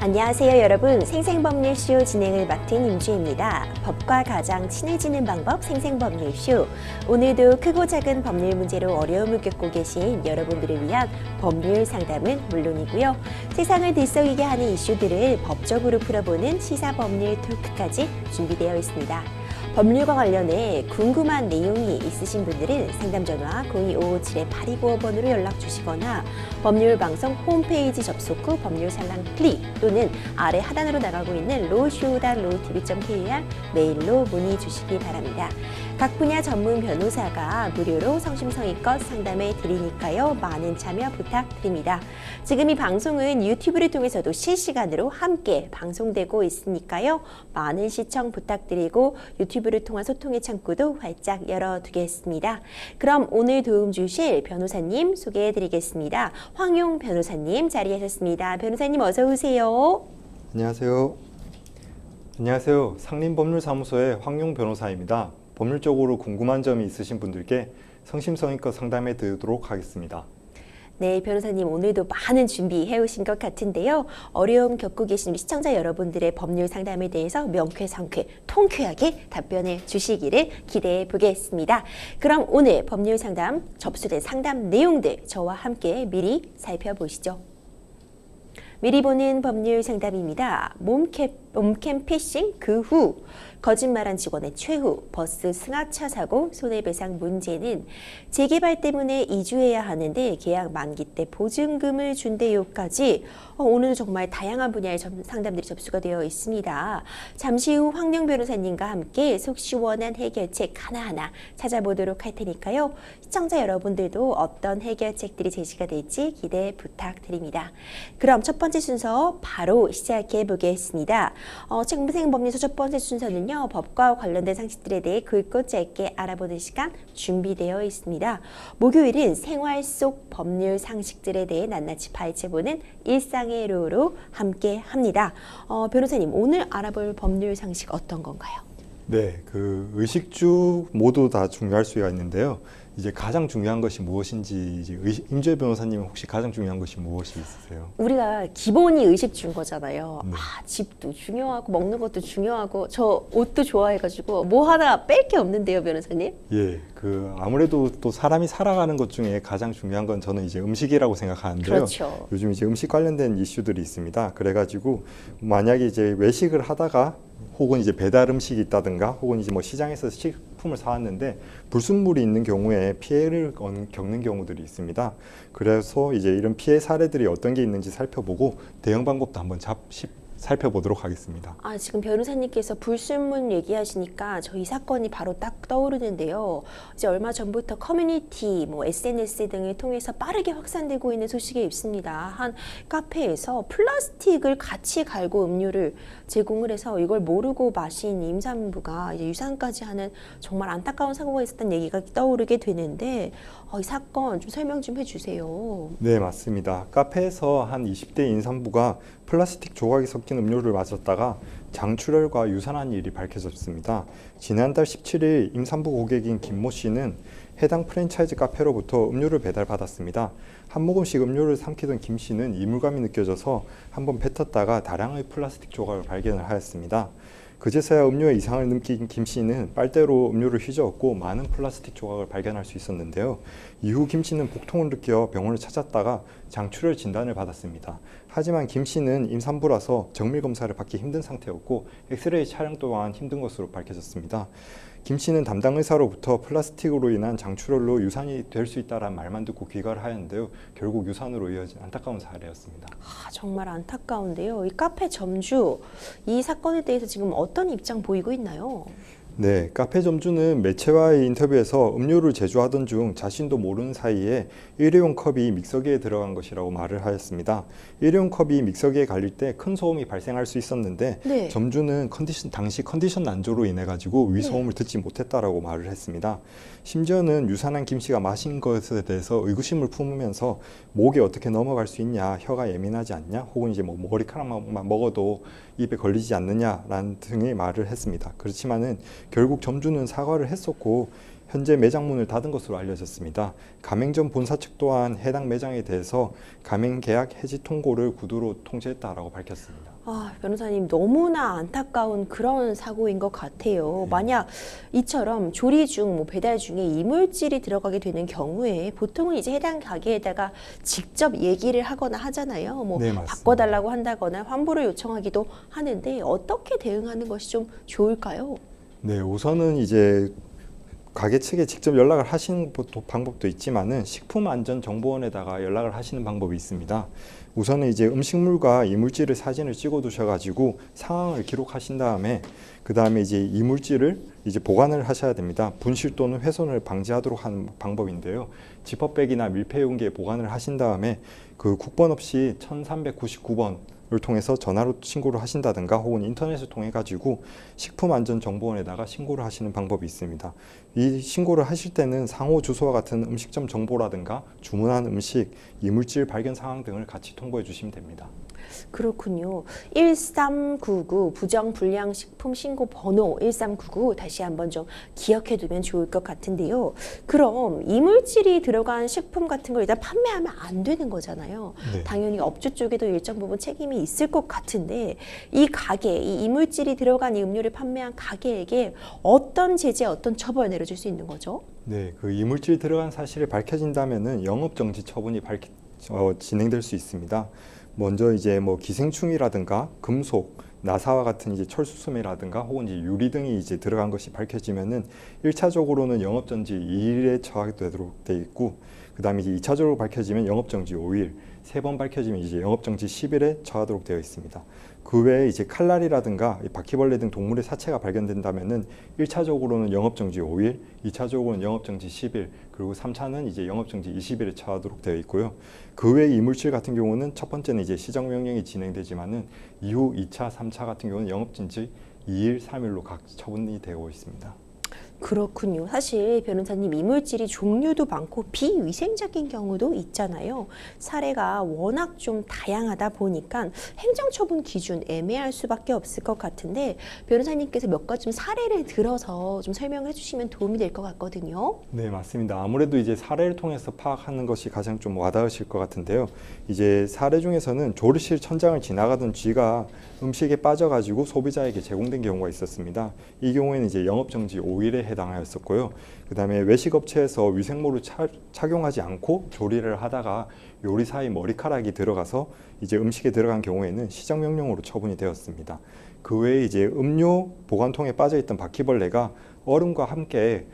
안녕하세요 여러분. 생생법률쇼 진행을 맡은 임주혜입니다. 법과 가장 친해지는 방법 생생법률쇼. 오늘도 크고 작은 법률 문제로 어려움을 겪고 계신 여러분들을 위한 법률 상담은 물론이고요. 세상을 들썩이게 하는 이슈들을 법적으로 풀어보는 시사법률 토크까지 준비되어 있습니다. 법률과 관련해 궁금한 내용이 있으신 분들은 상담전화 02-557-8295번으로 연락 주시거나 법률방송 홈페이지 접속 후 법률살랑 클릭 또는 아래 하단으로 나가고 있는 lawshow.lowtv.kr 메일로 문의 주시기 바랍니다. 각 분야 전문 변호사가 무료로 성심성의껏 상담해 드리니까요. 많은 참여 부탁드립니다. 지금 이 방송은 유튜브를 통해서도 실시간으로 함께 방송되고 있으니까요. 많은 시청 부탁드리고 유튜브를 통한 소통의 창구도 활짝 열어두겠습니다. 그럼 오늘 도움 주실 변호사님 소개해 드리겠습니다. 황용 변호사님 자리하셨습니다. 변호사님 어서 오세요. 안녕하세요. 안녕하세요. 상림법률사무소의 황용 변호사입니다. 법률적으로 궁금한 점이 있으신 분들께 성심성의껏 상담해 드리도록 하겠습니다. 네, 변호사님 오늘도 많은 준비해 오신 것 같은데요. 어려움 겪고 계신 우리 시청자 여러분들의 법률 상담에 대해서 명쾌상쾌, 통쾌하게 답변해 주시기를 기대해 보겠습니다. 그럼 오늘 법률 상담 접수된 상담 내용들 저와 함께 미리 살펴보시죠. 미리 보는 법률 상담입니다. 몸캠 피싱 그 후 거짓말한 직원의 최후 버스 승하차 사고 손해배상 문제는 재개발 때문에 이주해야 하는데 계약 만기 때 보증금을 준대요까지 오늘은 정말 다양한 분야의 상담들이 접수가 되어 있습니다. 잠시 후 황용 변호사님과 함께 속 시원한 해결책 하나하나 찾아보도록 할 테니까요. 시청자 여러분들도 어떤 해결책들이 제시가 될지 기대 부탁드립니다. 그럼 첫 번째 순서 바로 시작해 보겠습니다. 생생법률에서 첫 번째 순서는요. 법과 관련된 상식들에 대해 굵고 짧게 알아보는 시간 준비되어 있습니다. 목요일은 생활 속 법률 상식들에 대해 낱낱이 파헤쳐보는 일상의 로로 함께 합니다. 변호사님 오늘 알아볼 법률 상식 어떤 건가요? 네, 의식주 모두 다 중요할 수가 있는데요. 이제 가장 중요한 것이 무엇인지 임주혜 변호사님은 혹시 가장 중요한 것이 무엇이 있으세요? 우리가 기본이 의식주인 거잖아요. 네. 집도 중요하고 먹는 것도 중요하고 저 옷도 좋아해가지고 뭐 하나 뺄 게 없는데요, 변호사님? 예, 아무래도 또 사람이 살아가는 것 중에 가장 중요한 건 저는 이제 음식이라고 생각하는데요. 그렇죠. 요즘 이제 음식 관련된 이슈들이 있습니다. 그래가지고 만약에 이제 외식을 하다가 혹은 이제 배달 음식이 있다든가 혹은 이제 뭐 시장에서 식품을 사왔는데 불순물이 있는 경우에 피해를 겪는 경우들이 있습니다. 그래서 이제 이런 피해 사례들이 어떤 게 있는지 살펴보고 대응 방법도 한번 살펴보도록 하겠습니다. 지금 변호사님께서 불순물 얘기하시니까 저 이 사건이 바로 딱 떠오르는데요. 이제 얼마 전부터 커뮤니티, SNS 등을 통해서 빠르게 확산되고 있는 소식이 있습니다. 한 카페에서 플라스틱을 같이 갈고 음료를 제공을 해서 이걸 모르고 마신 임산부가 이제 유산까지 하는 정말 안타까운 사고가 있었다는 얘기가 떠오르게 되는데 이 사건 좀 설명 좀 해주세요. 네, 맞습니다. 카페에서 한 20대 임산부가 플라스틱 조각이 섞인 음료를 마셨다가 장출혈과 유산한 일이 밝혀졌습니다. 지난달 17일 임산부 고객인 김모 씨는 해당 프랜차이즈 카페로부터 음료를 배달받았습니다. 한 모금씩 음료를 삼키던 김 씨는 이물감이 느껴져서 한번 뱉었다가 다량의 플라스틱 조각을 발견을 하였습니다. 그제서야 음료에 이상을 느낀 김 씨는 빨대로 음료를 휘저었고 많은 플라스틱 조각을 발견할 수 있었는데요. 이후 김 씨는 복통을 느껴 병원을 찾았다가 장출혈 진단을 받았습니다. 하지만 김 씨는 임산부라서 정밀 검사를 받기 힘든 상태였고 엑스레이 촬영 또한 힘든 것으로 밝혀졌습니다. 김 씨는 담당 의사로부터 플라스틱으로 인한 장출혈로 유산이 될 수 있다는 말만 듣고 귀가를 하였는데요. 결국 유산으로 이어진 안타까운 사례였습니다. 정말 안타까운데요. 이 카페 점주, 이 사건에 대해서 지금 어떤 입장 보이고 있나요? 네, 카페 점주는 매체와의 인터뷰에서 음료를 제조하던 중 자신도 모르는 사이에 일회용 컵이 믹서기에 들어간 것이라고 말을 하였습니다. 일회용 컵이 믹서기에 갈릴 때 큰 소음이 발생할 수 있었는데 네. 점주는 당시 컨디션 난조로 인해 가지고 위소음을 듣지 못했다라고 말을 했습니다. 심지어는 유산한 김 씨가 마신 것에 대해서 의구심을 품으면서 목에 어떻게 넘어갈 수 있냐, 혀가 예민하지 않냐, 혹은 이제 뭐 머리카락만 먹어도 입에 걸리지 않느냐라는 등의 말을 했습니다. 그렇지만은 결국 점주는 사과를 했었고 현재 매장 문을 닫은 것으로 알려졌습니다. 가맹점 본사 측 또한 해당 매장에 대해서 가맹 계약 해지 통고를 구두로 통지했다라고 밝혔습니다. 변호사님 너무나 안타까운 그런 사고인 것 같아요. 만약 이처럼 조리 중, 배달 중에 이물질이 들어가게 되는 경우에 보통은 이제 해당 가게에다가 직접 얘기를 하거나 하잖아요. 네, 맞습니다. 바꿔달라고 한다거나 환불을 요청하기도 하는데 어떻게 대응하는 것이 좀 좋을까요? 네, 우선은 이제 가게 측에 직접 연락을 하시는 방법도 있지만은 식품안전정보원에다가 연락을 하시는 방법이 있습니다. 우선은 이제 음식물과 이물질을 사진을 찍어 두셔가지고 상황을 기록하신 다음에 그 다음에 이제 이물질을 이제 보관을 하셔야 됩니다. 분실 또는 훼손을 방지하도록 하는 방법인데요. 지퍼백이나 밀폐 용기에 보관을 하신 다음에 그 국번 없이 1399번 을 통해서 전화로 신고를 하신다든가 혹은 인터넷을 통해 가지고 식품안전정보원에다가 신고를 하시는 방법이 있습니다. 이 신고를 하실 때는 상호 주소와 같은 음식점 정보라든가 주문한 음식, 이물질 발견 상황 등을 같이 통보해 주시면 됩니다. 그렇군요. 1399 부정불량식품 신고 번호 1399 다시 한번 좀 기억해 두면 좋을 것 같은데요. 그럼 이물질이 들어간 식품 같은 걸 일단 판매하면 안 되는 거잖아요. 네. 당연히 업주 쪽에도 일정 부분 책임이 있을 것 같은데 이 가게, 이 이물질이 들어간 이 음료를 판매한 가게에게 어떤 제재, 어떤 처벌을 내려줄 수 있는 거죠? 네, 그 이물질 들어간 사실이 밝혀진다면은 영업정지 처분이 진행될 수 있습니다. 먼저 이제 기생충이라든가 금속, 나사와 같은 이제 철수소매라든가 혹은 이제 유리 등이 이제 들어간 것이 밝혀지면은 1차적으로는 영업정지 2일에 처하도록 되어 있고, 그다음에 이제 2차적으로 밝혀지면 영업정지 5일, 3번 밝혀지면 이제 영업정지 10일에 처하도록 되어 있습니다. 그 외에 이제 칼날이라든가 바퀴벌레 등 동물의 사체가 발견된다면은 1차적으로는 영업정지 5일, 2차적으로는 영업정지 10일, 그리고 3차는 이제 영업정지 20일에 처하도록 되어 있고요. 그 외에 이물질 같은 경우는 첫 번째는 이제 시정명령이 진행되지만은 이후 2차, 3차 같은 경우는 영업정지 2일, 3일로 각 처분이 되고 있습니다. 그렇군요. 사실 변호사님 이물질이 종류도 많고 비위생적인 경우도 있잖아요. 사례가 워낙 좀 다양하다 보니까 행정처분 기준 애매할 수밖에 없을 것 같은데 변호사님께서 몇 가지 좀 사례를 들어서 좀 설명해 주시면 도움이 될 것 같거든요. 네, 맞습니다. 아무래도 이제 사례를 통해서 파악하는 것이 가장 좀 와닿으실 것 같은데요. 이제 사례 중에서는 조리실 천장을 지나가던 쥐가 음식에 빠져가지고 소비자에게 제공된 경우가 있었습니다. 이 경우에는 이제 영업정지 5일에 해당하였었고요. 그 다음에 외식업체에서 위생모를 착용하지 않고 조리를 하다가 요리사의 머리카락이 들어가서 이제 음식에 들어간 경우에는 시정명령으로 처분이 되었습니다. 그 외에 이제 음료 보관통에 빠져있던 바퀴벌레가 얼음과 함께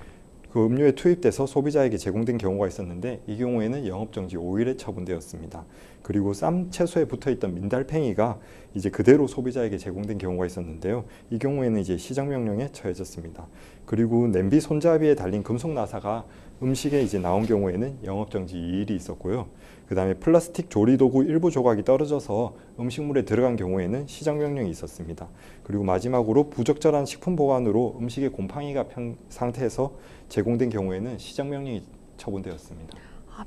그 음료에 투입돼서 소비자에게 제공된 경우가 있었는데 이 경우에는 영업정지 5일에 처분되었습니다. 그리고 쌈 채소에 붙어있던 민달팽이가 이제 그대로 소비자에게 제공된 경우가 있었는데요. 이 경우에는 이제 시정명령에 처해졌습니다. 그리고 냄비 손잡이에 달린 금속 나사가 음식에 이제 나온 경우에는 영업정지 2일이 있었고요. 그 다음에 플라스틱 조리도구 일부 조각이 떨어져서 음식물에 들어간 경우에는 시정명령이 있었습니다. 그리고 마지막으로 부적절한 식품 보관으로 음식에 곰팡이가 편 상태에서 제공된 경우에는 시정명령이 처분되었습니다.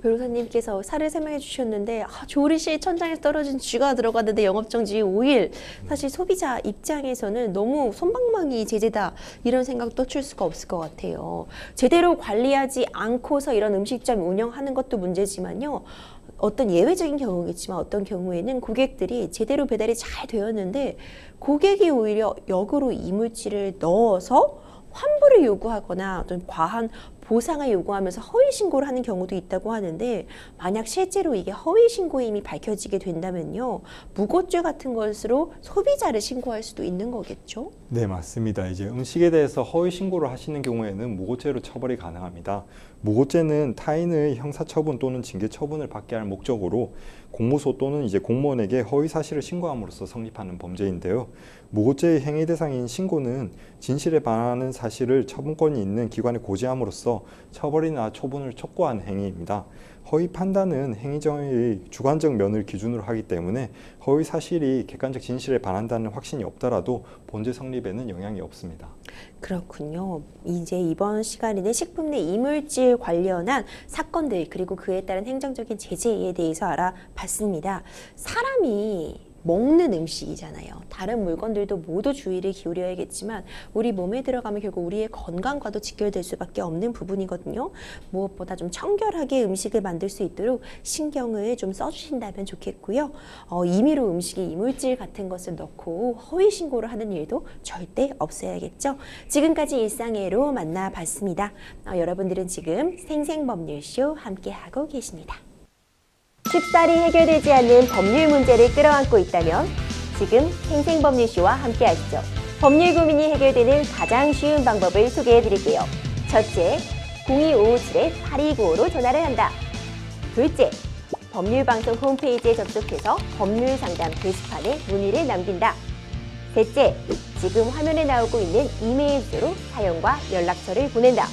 변호사님께서 사례 설명해 주셨는데 조리실 천장에서 떨어진 쥐가 들어갔는데 영업정지 5일. 사실 소비자 입장에서는 너무 솜방망이 제재다 이런 생각도 칠 수가 없을 것 같아요. 제대로 관리하지 않고서 이런 음식점 운영하는 것도 문제지만요. 어떤 예외적인 경우겠지만 어떤 경우에는 고객들이 제대로 배달이 잘 되었는데 고객이 오히려 역으로 이물질을 넣어서 환불을 요구하거나 어떤 과한 보상을 요구하면서 허위 신고를 하는 경우도 있다고 하는데 만약 실제로 이게 허위 신고임이 밝혀지게 된다면요. 무고죄 같은 것으로 소비자를 신고할 수도 있는 거겠죠? 네, 맞습니다. 이제 음식에 대해서 허위 신고를 하시는 경우에는 무고죄로 처벌이 가능합니다. 무고죄는 타인의 형사처분 또는 징계처분을 받게 할 목적으로 공무소 또는 이제 공무원에게 허위 사실을 신고함으로써 성립하는 범죄인데요. 무고죄의 행위 대상인 신고는 진실에 반하는 사실을 처분권이 있는 기관에 고지함으로써 처벌이나 처분을 촉구한 행위입니다. 허위 판단은 행위정의 주관적 면을 기준으로 하기 때문에 허위 사실이 객관적 진실에 반한다는 확신이 없더라도 본죄 성립에는 영향이 없습니다. 그렇군요. 이제 이번 시간에는 식품 내 이물질 관련한 사건들 그리고 그에 따른 행정적인 제재에 대해서 알아봤습니다. 사람이 먹는 음식이잖아요. 다른 물건들도 모두 주의를 기울여야겠지만 우리 몸에 들어가면 결국 우리의 건강과도 직결될 수밖에 없는 부분이거든요. 무엇보다 좀 청결하게 음식을 만들 수 있도록 신경을 좀 써주신다면 좋겠고요. 임의로 음식에 이물질 같은 것을 넣고 허위 신고를 하는 일도 절대 없어야겠죠. 지금까지 일상애로 만나봤습니다. 여러분들은 지금 생생법률쇼 함께하고 계십니다. 쉽사리 해결되지 않는 법률 문제를 끌어안고 있다면 지금 생생법률쇼와 함께하시죠. 법률 고민이 해결되는 가장 쉬운 방법을 소개해드릴게요. 첫째, 02-557-8295로 전화를 한다. 둘째, 법률방송 홈페이지에 접속해서 법률상담 게시판에 문의를 남긴다. 셋째, 지금 화면에 나오고 있는 이메일 주소로 사연과 연락처를 보낸다.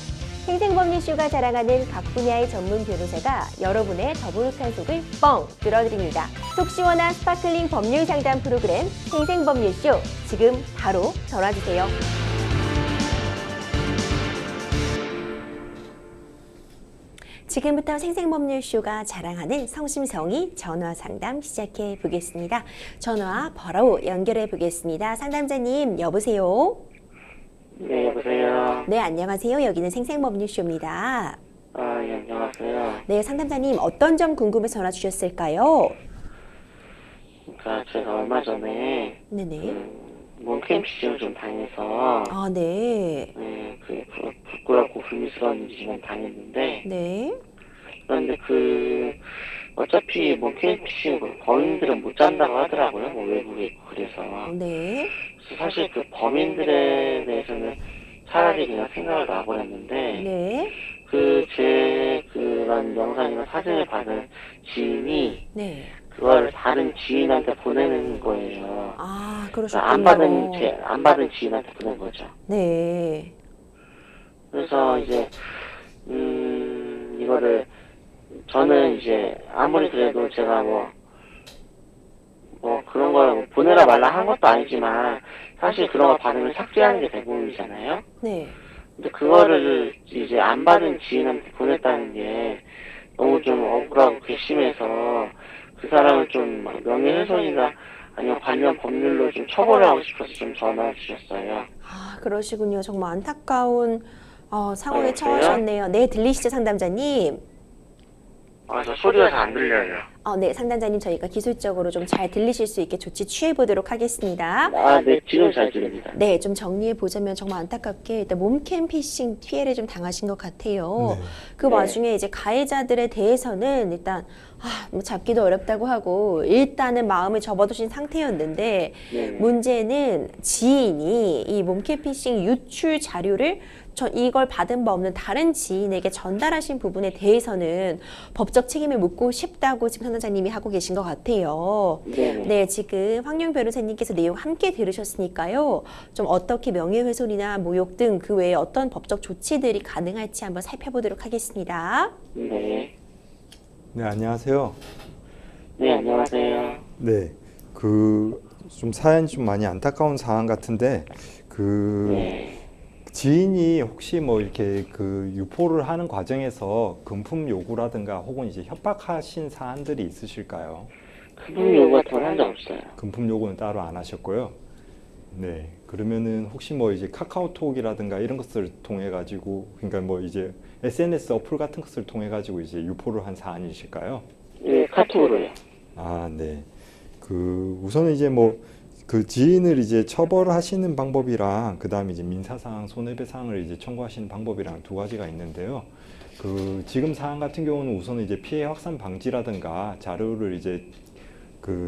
생생법률쇼가 자랑하는 각 분야의 전문 변호사가 여러분의 더부룩한 속을 뻥 뚫어드립니다. 속 시원한 스파클링 법률 상담 프로그램 생생법률쇼, 지금 바로 전화주세요. 지금부터 생생법률쇼가 자랑하는 성심성의 전화상담 시작해 보겠습니다. 전화 바로 연결해 보겠습니다. 상담자님 여보세요? 네, 여보세요. 네, 안녕하세요. 여기는 생생법률쇼입니다. 예, 안녕하세요. 네, 상담자님 어떤 점 궁금해서 전화 주셨을까요? 그러니까 제가 얼마 전에 네네. 몬캠 시즌을 좀 당해서 아, 네. 부끄럽고 불미스러운 일이지만 당했는데, 네. 그런데 어차피 몬캠 시즌 범인들은 못 잔다고 하더라고요. 뭐 외국에 있고 그래서. 네. 그래서 사실 그 범인들에 대해서는 차라리 그냥 생각을 놔버렸는데, 네. 그런 영상이나 사진을 받은 지인이 네. 그걸 다른 지인한테 보내는 거예요. 아, 그러니까 그러셨군요. 안 받은 지인한테 보낸 거죠. 네. 그래서 이제 이거를 저는 이제 아무리 그래도 제가 뭐 그런 걸 보내라 말라 한 것도 아니지만 사실 그런 거 받으면 삭제하는 게 대부분이잖아요. 네. 근데 그거를 이제 안 받은 지인한테 보냈다는 게 너무 좀 억울하고 괘씸해서 그 사람을 좀 명예훼손이나 아니면 관련 법률로 좀 처벌을 하고 싶어서 좀 전화 주셨어요. 아, 그러시군요. 정말 안타까운 상황에 여보세요? 처하셨네요. 네, 들리시죠, 상담자님? 저 소리가 잘 안 들려요. 네, 상담자님 저희가 기술적으로 좀 잘 들리실 수 있게 조치 취해 보도록 하겠습니다. 네, 지금 잘 들립니다. 네, 좀 정리해 보자면 정말 안타깝게 일단 몸캠 피싱 피해를 좀 당하신 것 같아요. 네. 그 와중에 이제 가해자들에 대해서는 일단 뭐 잡기도 어렵다고 하고 일단은 마음을 접어두신 상태였는데 네. 문제는 지인이 이 몸캠 피싱 유출 자료를 이걸 받은 바 없는 다른 지인에게 전달하신 부분에 대해서는 법적 책임을 묻고 싶다고 지금 상담자님이 하고 계신 것 같아요. 네. 네, 지금 황용 변호사님께서 내용 함께 들으셨으니까요. 좀 어떻게 명예훼손이나 모욕 등 그 외에 어떤 법적 조치들이 가능할지 한번 살펴보도록 하겠습니다. 네. 네, 안녕하세요. 네, 안녕하세요. 네, 좀 사연이 좀 많이 안타까운 상황 같은데 네. 지인이 혹시 뭐 이렇게 유포를 하는 과정에서 금품 요구라든가 혹은 이제 협박하신 사안들이 있으실까요? 금품 요구 같은 건 한 적 없어요. 금품 요구는 따로 안 하셨고요. 네, 그러면은 혹시 뭐 이제 카카오톡이라든가 이런 것을 통해 가지고, 그러니까 뭐 이제 SNS 어플 같은 것을 통해 가지고 이제 유포를 한 사안이실까요? 네, 카톡으로요. 아, 네. 우선은 이제 그 지인을 이제 처벌하시는 방법이랑 그다음에 이제 민사상 손해배상을 이제 청구하시는 방법이랑 두 가지가 있는데요. 지금 사안 같은 경우는 우선은 이제 피해 확산 방지라든가 자료를 이제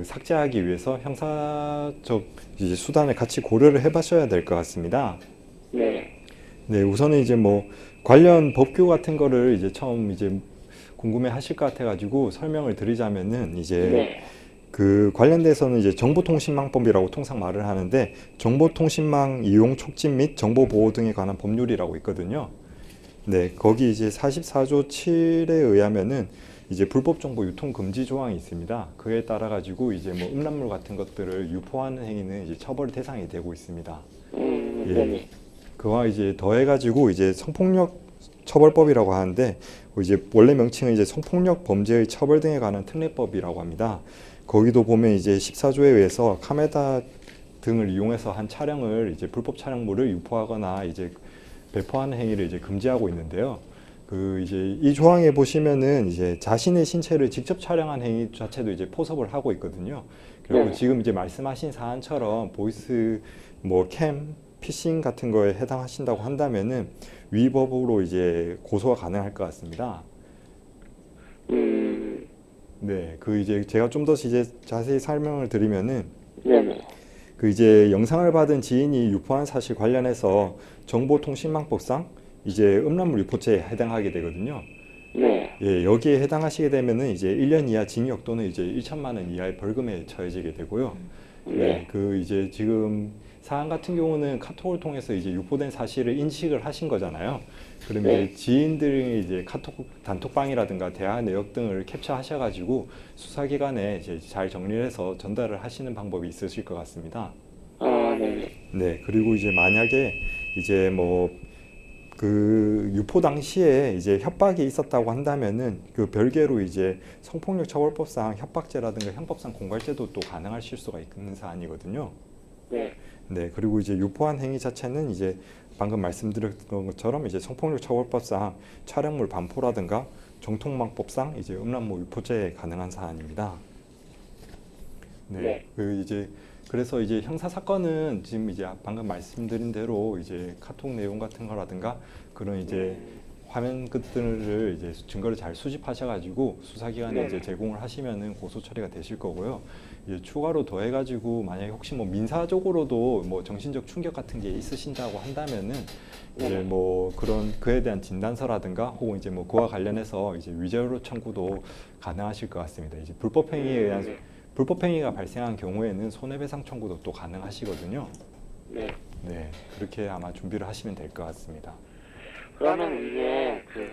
삭제하기 위해서 형사적 이제 수단을 같이 고려를 해보셔야 될 것 같습니다. 네. 네, 우선은 이제 뭐 관련 법규 같은 거를 이제 처음 이제 궁금해하실 것 같아가지고 설명을 드리자면은 이제 네. 관련돼서는 이제 정보통신망법이라고 통상 말을 하는데 정보통신망 이용 촉진 및 정보 보호 등에 관한 법률이라고 있거든요. 네, 거기 이제 44조 7에 의하면은 이제 불법 정보 유통 금지 조항이 있습니다. 그에 따라 가지고 이제 뭐 음란물 같은 것들을 유포하는 행위는 이제 처벌 대상이 되고 있습니다. 네. 그와 이제 더해 가지고 이제 성폭력 처벌법이라고 하는데 이제 원래 명칭은 이제 성폭력 범죄의 처벌 등에 관한 특례법이라고 합니다. 거기도 보면 이제 14조에 의해서 카메라 등을 이용해서 한 촬영을 이제 불법 촬영물을 유포하거나 이제 배포하는 행위를 이제 금지하고 있는데요. 그 이제 이 조항에 보시면은 이제 자신의 신체를 직접 촬영한 행위 자체도 이제 포섭을 하고 있거든요. 그리고 네. 지금 이제 말씀하신 사안처럼 보이스 뭐 캠, 피싱 같은 거에 해당하신다고 한다면은 위법으로 이제 고소가 가능할 것 같습니다. 네, 그 이제 제가 좀 더 이제 자세히 설명을 드리면은 네네. 그 이제 영상을 받은 지인이 유포한 사실 관련해서 정보통신망법상 이제 음란물 유포죄에 해당하게 되거든요. 네. 예, 여기에 해당하시게 되면은 이제 1년 이하 징역 또는 이제 1천만 원 이하의 벌금에 처해지게 되고요. 네, 그 이제 지금 사안 같은 경우는 카톡을 통해서 이제 유포된 사실을 인식을 하신 거잖아요. 그러면 네. 이제 지인들이 이제 카톡 단톡방이라든가 대화 내역 등을 캡처하셔가지고 수사기관에 이제 잘 정리를 해서 전달을 하시는 방법이 있으실 것 같습니다. 네네. 네, 그리고 이제 만약에 이제 뭐 그 유포 당시에 이제 협박이 있었다고 한다면은 그 별개로 이제 성폭력 처벌법상 협박죄라든가 형법상 공갈죄도 또 가능하실 수가 있는 사안이거든요. 네. 네, 그리고 이제 유포한 행위 자체는 이제 방금 말씀드렸던 것처럼 이제 성폭력 처벌법상 촬영물 반포라든가 정통망법상 이제 음란물 유포죄에 가능한 사안입니다. 네, 네. 그 이제 그래서 이제 형사 사건은 지금 이제 방금 말씀드린 대로 이제 카톡 내용 같은 거라든가 그런 이제 화면 것들을 이제 증거를 잘 수집하셔가지고 수사기관에 이제 제공을 하시면은 고소 처리가 되실 거고요. 이제 추가로 더해가지고 만약에 혹시 뭐 민사적으로도 뭐 정신적 충격 같은 게 있으신다고 한다면은 이제 뭐 그런 그에 대한 진단서라든가 혹은 이제 뭐 그와 관련해서 이제 위자료 청구도 가능하실 것 같습니다. 이제 불법 행위에 의한 불법 행위가 발생한 경우에는 손해배상 청구도 또 가능하시거든요. 네. 네, 그렇게 아마 준비를 하시면 될 것 같습니다. 그러면 이게 그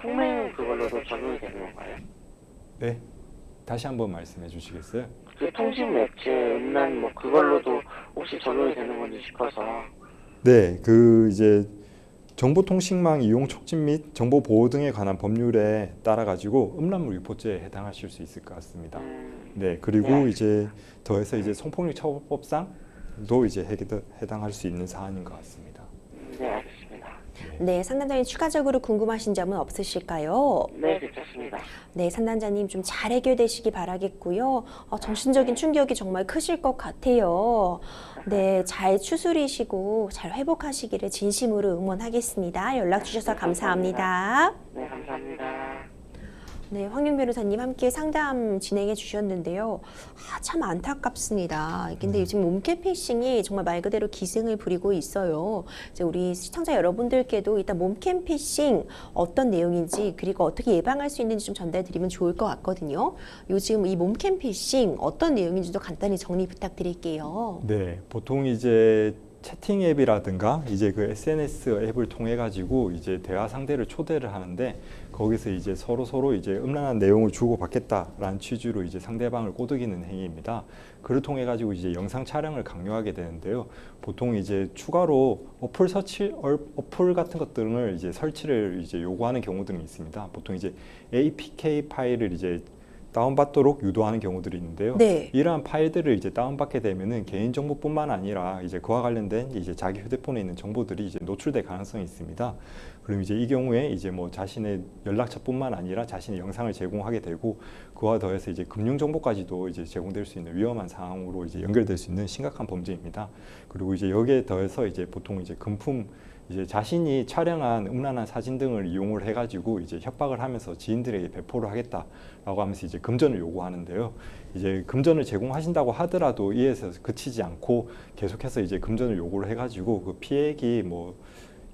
통행 그걸로도 적용이 되는 건가요? 네, 다시 한번 말씀해 주시겠어요? 그 통신 매체 음란 뭐 그걸로도 혹시 적용이 되는 건지 싶어서. 네, 그 이제 정보통신망 이용 촉진 및 정보 보호 등에 관한 법률에 따라 가지고 음란물 유포죄에 해당하실 수 있을 것 같습니다. 네, 그리고 네. 이제 더해서 이제 성폭력 처벌법상도 이제 해당할 수 있는 사안인 것 같습니다. 네, 알겠습니다. 네, 상담자님 추가적으로 궁금하신 점은 없으실까요? 네, 괜찮습니다. 네, 상담자님 좀 잘 해결되시기 바라겠고요. 정신적인 충격이 정말 크실 것 같아요. 네, 잘 추스리시고 잘 회복하시기를 진심으로 응원하겠습니다. 연락 주셔서 감사합니다. 네, 감사합니다. 네, 황윤 변호사님 함께 상담 진행해 주셨는데요. 참 안타깝습니다. 근데 요즘 몸캠피싱이 정말 말 그대로 기승을 부리고 있어요. 이제 우리 시청자 여러분들께도 일단 몸캠피싱 어떤 내용인지 그리고 어떻게 예방할 수 있는지 좀 전달드리면 좋을 것 같거든요. 요즘 이 몸캠피싱 어떤 내용인지도 간단히 정리 부탁드릴게요. 네, 보통 이제 채팅 앱이라든가 이제 그 SNS 앱을 통해 가지고 이제 대화 상대를 초대를 하는데 거기서 이제 서로 이제 음란한 내용을 주고 받겠다라는 취지로 이제 상대방을 꼬드기는 행위입니다. 그를 통해 가지고 이제 영상 촬영을 강요하게 되는데요. 보통 이제 추가로 어플 같은 것 등을 이제 설치를 이제 요구하는 경우 등이 있습니다. 보통 이제 APK 파일을 이제 다운받도록 유도하는 경우들이 있는데요. 네. 이러한 파일들을 이제 다운받게 되면은 개인정보뿐만 아니라 이제 그와 관련된 이제 자기 휴대폰에 있는 정보들이 이제 노출될 가능성이 있습니다. 그럼 이제 이 경우에 이제 뭐 자신의 연락처뿐만 아니라 자신의 영상을 제공하게 되고 그와 더해서 이제 금융정보까지도 이제 제공될 수 있는 위험한 상황으로 이제 연결될 수 있는 심각한 범죄입니다. 그리고 이제 여기에 더해서 이제 보통 이제 금품 이제 자신이 촬영한 음란한 사진 등을 이용을 해가지고 이제 협박을 하면서 지인들에게 배포를 하겠다라고 하면서 이제 금전을 요구하는데요. 이제 금전을 제공하신다고 하더라도 이에서 그치지 않고 계속해서 이제 금전을 요구를 해가지고 그 피해액이 뭐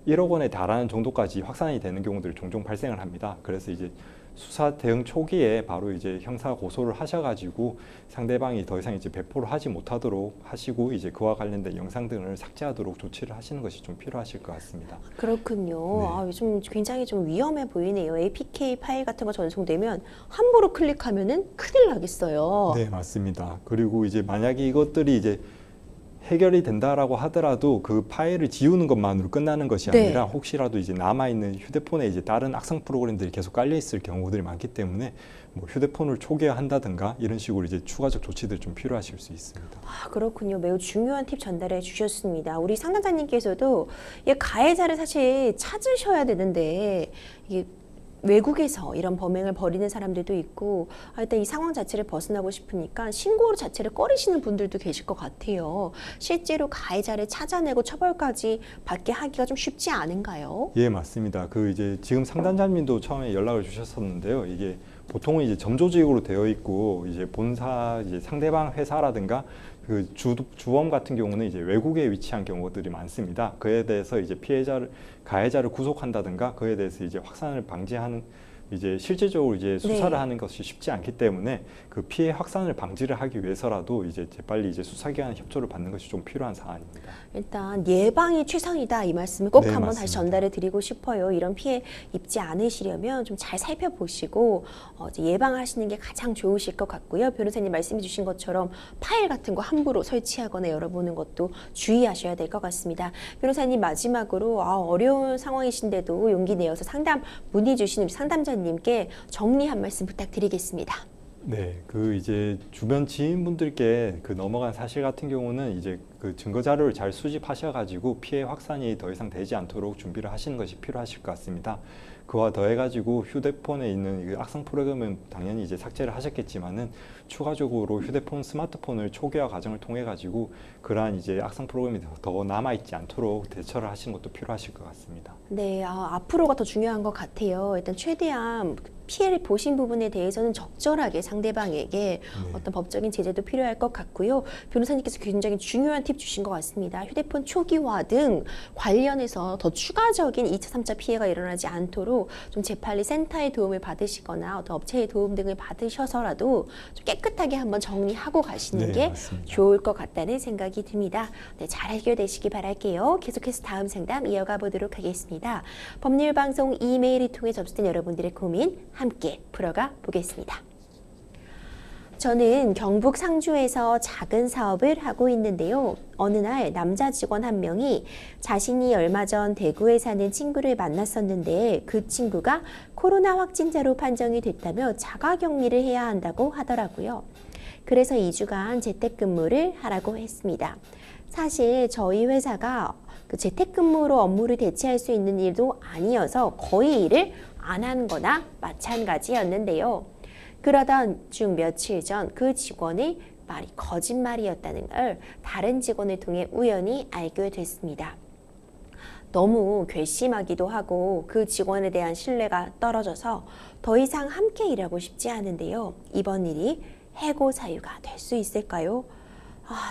1억 원에 달하는 정도까지 확산이 되는 경우들이 종종 발생을 합니다. 그래서 이제 수사 대응 초기에 바로 이제 형사 고소를 하셔가지고 상대방이 더 이상 이제 배포를 하지 못하도록 하시고 이제 그와 관련된 영상 등을 삭제하도록 조치를 하시는 것이 좀 필요하실 것 같습니다. 그렇군요. 네. 요즘 굉장히 좀 위험해 보이네요. APK 파일 같은 거 전송되면 함부로 클릭하면은 큰일 나겠어요. 네, 맞습니다. 그리고 이제 만약에 이것들이 이제 해결이 된다라고 하더라도 그 파일을 지우는 것만으로 끝나는 것이 네. 아니라 혹시라도 이제 남아있는 휴대폰에 이제 다른 악성 프로그램들이 계속 깔려 있을 경우들이 많기 때문에 뭐 휴대폰을 초기화한다든가 이런 식으로 이제 추가적 조치들이 좀 필요하실 수 있습니다. 아, 그렇군요. 매우 중요한 팁 전달해 주셨습니다. 우리 상담자님께서도 이 가해자를 사실 찾으셔야 되는데 이게 외국에서 이런 범행을 벌이는 사람들도 있고 일단 이 상황 자체를 벗어나고 싶으니까 신고 자체를 꺼리시는 분들도 계실 것 같아요. 실제로 가해자를 찾아내고 처벌까지 받게 하기가 좀 쉽지 않은가요? 예, 맞습니다. 그 이제 지금 상담자님도 처음에 연락을 주셨었는데요. 이게 보통은 이제 점조지역으로 되어 있고 이제 본사 이제 상대방 회사라든가 그 주범 같은 경우는 이제 외국에 위치한 경우들이 많습니다. 그에 대해서 이제 가해자를 구속한다든가 그에 대해서 이제 확산을 방지하는 이제 실질적으로 이제 수사를 네. 하는 것이 쉽지 않기 때문에 그 피해 확산을 방지를 하기 위해서라도 이제 재빨리 이제 수사기관 협조를 받는 것이 좀 필요한 사안입니다. 일단 예방이 최선이다 이 말씀을 꼭 네, 한번 다시 맞습니다. 전달해 드리고 싶어요. 이런 피해 입지 않으시려면 좀 잘 살펴보시고 이제 예방하시는 게 가장 좋으실 것 같고요. 변호사님 말씀해 주신 것처럼 파일 같은 거 함부로 설치하거나 열어보는 것도 주의하셔야 될 것 같습니다. 변호사님 마지막으로 어려운 상황이신데도 용기 내어서 상담 문의 주신 우리 상담자님께 정리 한 말씀 부탁드리겠습니다. 네, 그 이제 주변 지인분들께 그 넘어간 사실 같은 경우는 이제 그 증거 자료를 잘 수집하셔가지고 피해 확산이 더 이상 되지 않도록 준비를 하시는 것이 필요하실 것 같습니다. 그와 더해가지고 휴대폰에 있는 이 악성 프로그램은 당연히 이제 삭제를 하셨겠지만은 추가적으로 휴대폰, 스마트폰을 초기화 과정을 통해 가지고 그러한 이제 악성 프로그램이 더 남아 있지 않도록 대처를 하시는 것도 필요하실 것 같습니다. 네, 앞으로가 더 중요한 것 같아요. 일단 최대한 피해를 보신 부분에 대해서는 적절하게 상대방에게 어떤 법적인 제재도 필요할 것 같고요. 변호사님께서 굉장히 중요한 팁 주신 것 같습니다. 휴대폰 초기화 등 관련해서 더 추가적인 2차, 3차 피해가 일어나지 않도록 좀 재빨리 센터의 도움을 받으시거나 어떤 업체의 도움 등을 받으셔서라도 좀 깨끗하게 한번 정리하고 가시는 네, 게 맞습니다. 좋을 것 같다는 생각이 듭니다. 네, 잘 해결되시기 바랄게요. 계속해서 다음 상담 이어가 보도록 하겠습니다. 법률방송 이메일을 통해 접수된 여러분들의 고민 함께 풀어가 보겠습니다. 저는 경북 상주에서 작은 사업을 하고 있는데요. 어느 날 남자 직원 한 명이 자신이 얼마 전 대구에 사는 친구를 만났었는데 그 친구가 코로나 확진자로 판정이 됐다며 자가격리를 해야 한다고 하더라고요. 그래서 2주간 재택근무를 하라고 했습니다. 사실 저희 회사가 그 재택근무로 업무를 대체할 수 있는 일도 아니어서 거의 일을 안 한 거나 마찬가지였는데요. 그러던 중 며칠 전 그 직원의 말이 거짓말이었다는 걸 다른 직원을 통해 우연히 알게 됐습니다. 너무 괘씸하기도 하고 그 직원에 대한 신뢰가 떨어져서 더 이상 함께 일하고 싶지 않은데요. 이번 일이 해고 사유가 될 수 있을까요?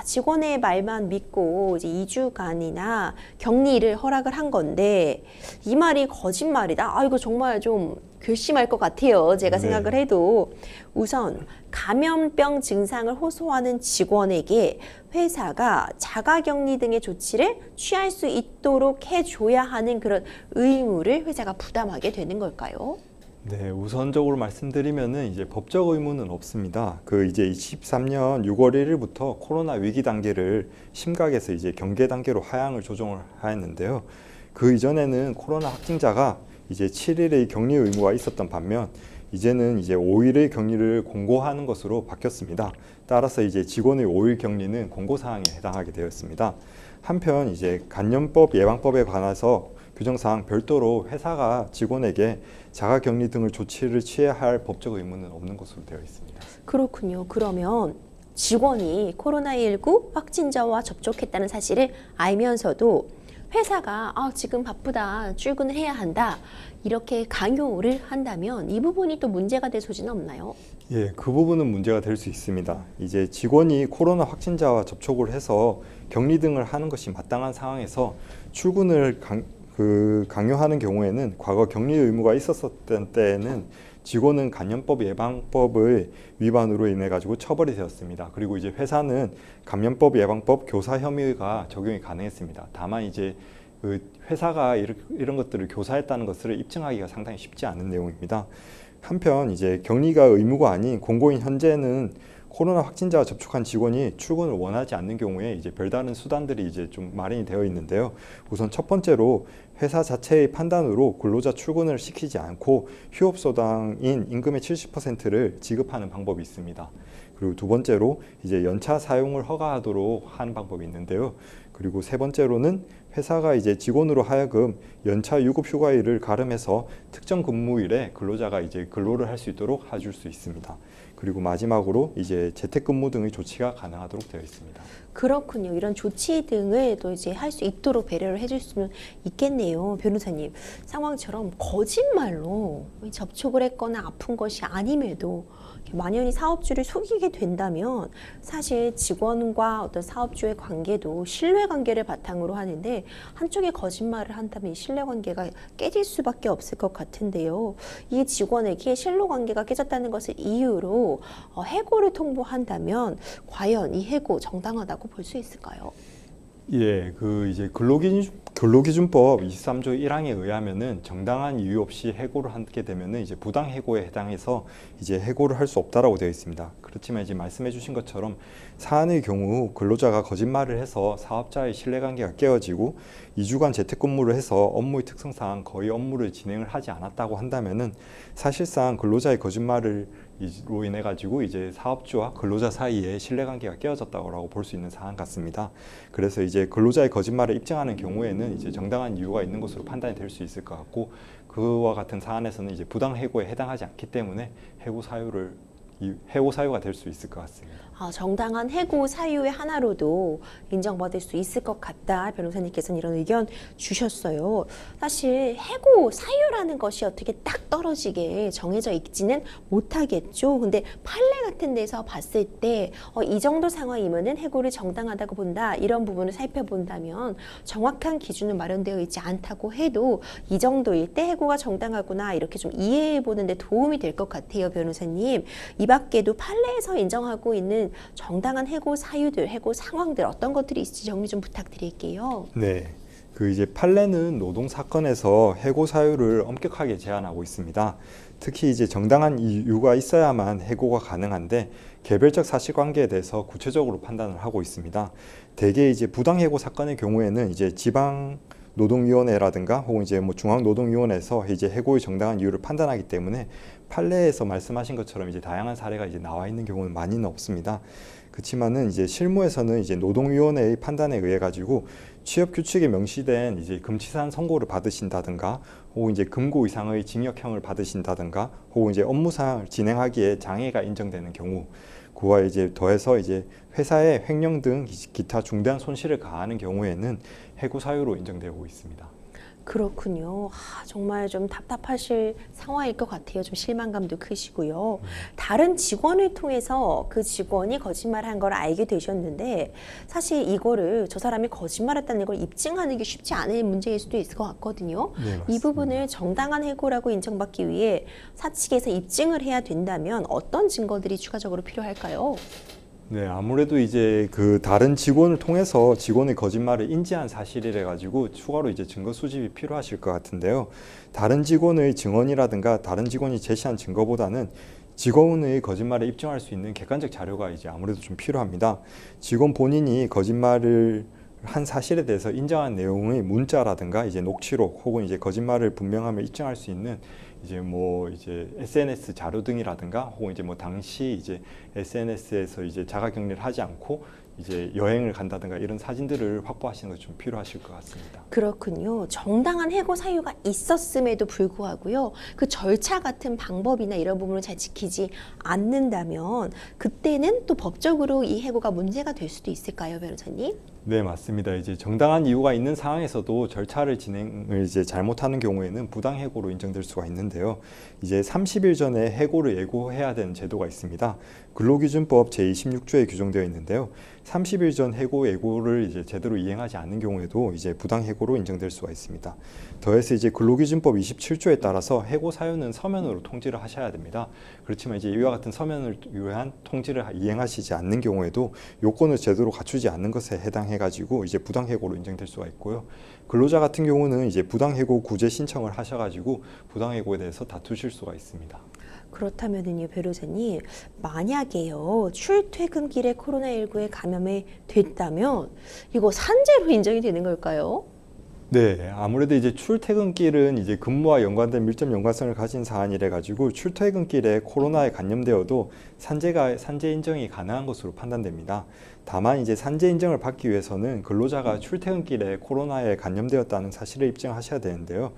직원의 말만 믿고 이제 2주간이나 격리를 허락을 한 건데 이 말이 거짓말이다? 이거 정말 좀 괘씸할 것 같아요. 제가 네. 생각을 해도 우선 감염병 증상을 호소하는 직원에게 회사가 자가격리 등의 조치를 취할 수 있도록 해줘야 하는 그런 의무를 회사가 부담하게 되는 걸까요? 네, 우선적으로 말씀드리면은 이제 법적 의무는 없습니다. 그 이제 23년 6월 1일부터 코로나 위기 단계를 심각에서 이제 경계 단계로 하향을 조정을 하였는데요. 그 이전에는 코로나 확진자가 이제 7일의 격리 의무가 있었던 반면 이제는 이제 5일의 격리를 공고하는 것으로 바뀌었습니다. 따라서 이제 직원의 5일 격리는 공고사항에 해당하게 되었습니다. 한편 이제 간염법 예방법에 관해서 규정상 별도로 회사가 직원에게 자가격리 등을 조치를 취해야 할 법적 의무는 없는 것으로 되어 있습니다. 그렇군요. 그러면 직원이 코로나19 확진자와 접촉했다는 사실을 알면서도 회사가 지금 바쁘다, 출근을 해야 한다 이렇게 강요를 한다면 이 부분이 또 문제가 될 소지는 없나요? 예, 그 부분은 문제가 될 수 있습니다. 이제 직원이 코로나 확진자와 접촉을 해서 격리 등을 하는 것이 마땅한 상황에서 출근을 강요하는 경우에는 과거 격리 의무가 있었던 때에는 직원은 감염법 예방법의 위반으로 인해 가지고 처벌이 되었습니다. 그리고 이제 회사는 감염법 예방법 교사 혐의가 적용이 가능했습니다. 다만 이제 그 회사가 이런 것들을 교사했다는 것을 입증하기가 상당히 쉽지 않은 내용입니다. 한편 이제 격리가 의무가 아닌 공고인 현재는 코로나 확진자와 접촉한 직원이 출근을 원하지 않는 경우에 이제 별다른 수단들이 이제 좀 마련이 되어 있는데요. 우선 첫 번째로 회사 자체의 판단으로 근로자 출근을 시키지 않고 휴업소당인 임금의 70%를 지급하는 방법이 있습니다. 그리고 두 번째로 이제 연차 사용을 허가하도록 하는 방법이 있는데요. 그리고 세 번째로는 회사가 이제 직원으로 하여금 연차 유급 휴가일을 가름해서 특정 근무일에 근로자가 이제 근로를 할 수 있도록 해줄 수 있습니다. 그리고 마지막으로 이제 재택근무 등의 조치가 가능하도록 되어 있습니다. 그렇군요. 이런 조치 등을 또 이제 할 수 있도록 배려를 해줄 수는 있겠네요. 변호사님, 상황처럼 거짓말로 접촉을 했거나 아픈 것이 아님에도 만연히 사업주를 속이게 된다면 사실 직원과 어떤 사업주의 관계도 신뢰관계를 바탕으로 하는데 한쪽에 거짓말을 한다면 이 신뢰관계가 깨질 수밖에 없을 것 같은데요. 이 직원에게 신뢰관계가 깨졌다는 것을 이유로 해고를 통보한다면 과연 이 해고 정당하다고 볼 수 있을까요? 예, 그 이제 근로기준법 23조 1항에 의하면은 정당한 이유 없이 해고를 하게 되면은 이제 부당 해고에 해당해서 이제 해고를 할 수 없다라고 되어 있습니다. 그렇지만 이제 말씀해주신 것처럼 사안의 경우 근로자가 거짓말을 해서 사업자의 신뢰관계가 깨어지고 2주간 재택근무를 해서 업무의 특성상 거의 업무를 진행을 하지 않았다고 한다면은 사실상 근로자의 거짓말을 로 인해 가지고 이제 사업주와 근로자 사이에 신뢰관계가 깨어졌다고 볼 수 있는 사안 같습니다. 그래서 이제 근로자의 거짓말을 입증하는 경우에는 이제 정당한 이유가 있는 것으로 판단이 될 수 있을 것 같고, 그와 같은 사안에서는 이제 부당 해고에 해당하지 않기 때문에 해고 사유가 될 수 있을 것 같습니다. 정당한 해고 사유의 하나로도 인정받을 수 있을 것 같다. 변호사님께서는 이런 의견 주셨어요. 사실 해고 사유라는 것이 어떻게 딱 떨어지게 정해져 있지는 못하겠죠. 근데 판례 같은 데서 봤을 때 이 정도 상황이면은 해고를 정당하다고 본다. 이런 부분을 살펴본다면 정확한 기준은 마련되어 있지 않다고 해도 이 정도일 때 해고가 정당하구나 이렇게 좀 이해해 보는 데 도움이 될 것 같아요. 변호사님. 이 밖에도 판례에서 인정하고 있는 정당한 해고 사유들, 해고 상황들 어떤 것들이 있을지 정리 좀 부탁드릴게요. 네. 그 이제 판례는 노동 사건에서 해고 사유를 엄격하게 제한하고 있습니다. 특히 이제 정당한 이유가 있어야만 해고가 가능한데 개별적 사실관계에 대해서 구체적으로 판단을 하고 있습니다. 대개 이제 부당 해고 사건의 경우에는 이제 지방 노동위원회라든가 혹은 이제 뭐 중앙노동위원회에서 이제 해고의 정당한 이유를 판단하기 때문에 판례에서 말씀하신 것처럼 이제 다양한 사례가 이제 나와 있는 경우는 많이는 없습니다. 그렇지만은 이제 실무에서는 이제 노동위원회의 판단에 의해 가지고 취업 규칙에 명시된 이제 금치산 선고를 받으신다든가 혹은 이제 금고 이상의 징역형을 받으신다든가 혹은 이제 업무상을 진행하기에 장애가 인정되는 경우, 그와 이제 더해서 이제 회사의 횡령 등 기타 중대한 손실을 가하는 경우에는 해고 사유로 인정되고 있습니다. 그렇군요. 정말 좀 답답하실 상황일 것 같아요. 좀 실망감도 크시고요. 다른 직원을 통해서 그 직원이 거짓말한 걸 알게 되셨는데 사실 이거를 저 사람이 거짓말했다는 걸 입증하는 게 쉽지 않은 문제일 수도 있을 것 같거든요. 네, 이 부분을 정당한 해고라고 인정받기 위해 사측에서 입증을 해야 된다면 어떤 증거들이 추가적으로 필요할까요? 네, 아무래도 이제 그 다른 직원을 통해서 직원의 거짓말을 인지한 사실이래 가지고 추가로 이제 증거 수집이 필요하실 것 같은데요. 다른 직원의 증언이라든가 다른 직원이 제시한 증거보다는 직원의 거짓말을 입증할 수 있는 객관적 자료가 이제 아무래도 좀 필요합니다. 직원 본인이 거짓말을 한 사실에 대해서 인정한 내용의 문자라든가 이제 녹취록 혹은 이제 거짓말을 분명함을 입증할 수 있는 이제 뭐 이제 SNS 자료 등이라든가 혹은 이제 뭐 당시 이제 SNS에서 이제 자가격리를 하지 않고 이제 여행을 간다든가 이런 사진들을 확보하시는 것이 좀 필요하실 것 같습니다. 그렇군요. 정당한 해고 사유가 있었음에도 불구하고요. 그 절차 같은 방법이나 이런 부분을 잘 지키지 않는다면 그때는 또 법적으로 이 해고가 문제가 될 수도 있을까요, 변호사님? 네, 맞습니다. 이제 정당한 이유가 있는 상황에서도 절차를 진행을 이제 잘못하는 경우에는 부당 해고로 인정될 수가 있는데요. 이제 30일 전에 해고를 예고해야 되는 제도가 있습니다. 근로기준법 제26조에 규정되어 있는데요. 30일 전 해고 예고를 이제 제대로 이행하지 않는 경우에도 이제 부당 해고로 인정될 수가 있습니다. 더해서 이제 근로기준법 27조에 따라서 해고 사유는 서면으로 통지를 하셔야 됩니다. 그렇지만 이제 이와 같은 서면을 위한 통지를 이행하시지 않는 경우에도 요건을 제대로 갖추지 않는 것에 해당해 해가지고 이제 부당해고로 인정될 수가 있고요. 근로자 같은 경우는 이제 부당해고 구제 신청을 하셔가지고 부당해고에 대해서 다투실 수가 있습니다. 그렇다면은요, 변호사님, 만약에요, 출퇴근길에 코로나19에 감염이 됐다면 이거 산재로 인정이 되는 걸까요? 네, 아무래도 이제 출퇴근길은 이제 근무와 연관된 밀접 연관성을 가진 사안이래 가지고 출퇴근길에 코로나에 감염되어도 산재 인정이 가능한 것으로 판단됩니다. 다만 이제 산재 인정을 받기 위해서는 근로자가 출퇴근길에 코로나에 감염되었다는 사실을 입증하셔야 되는데요.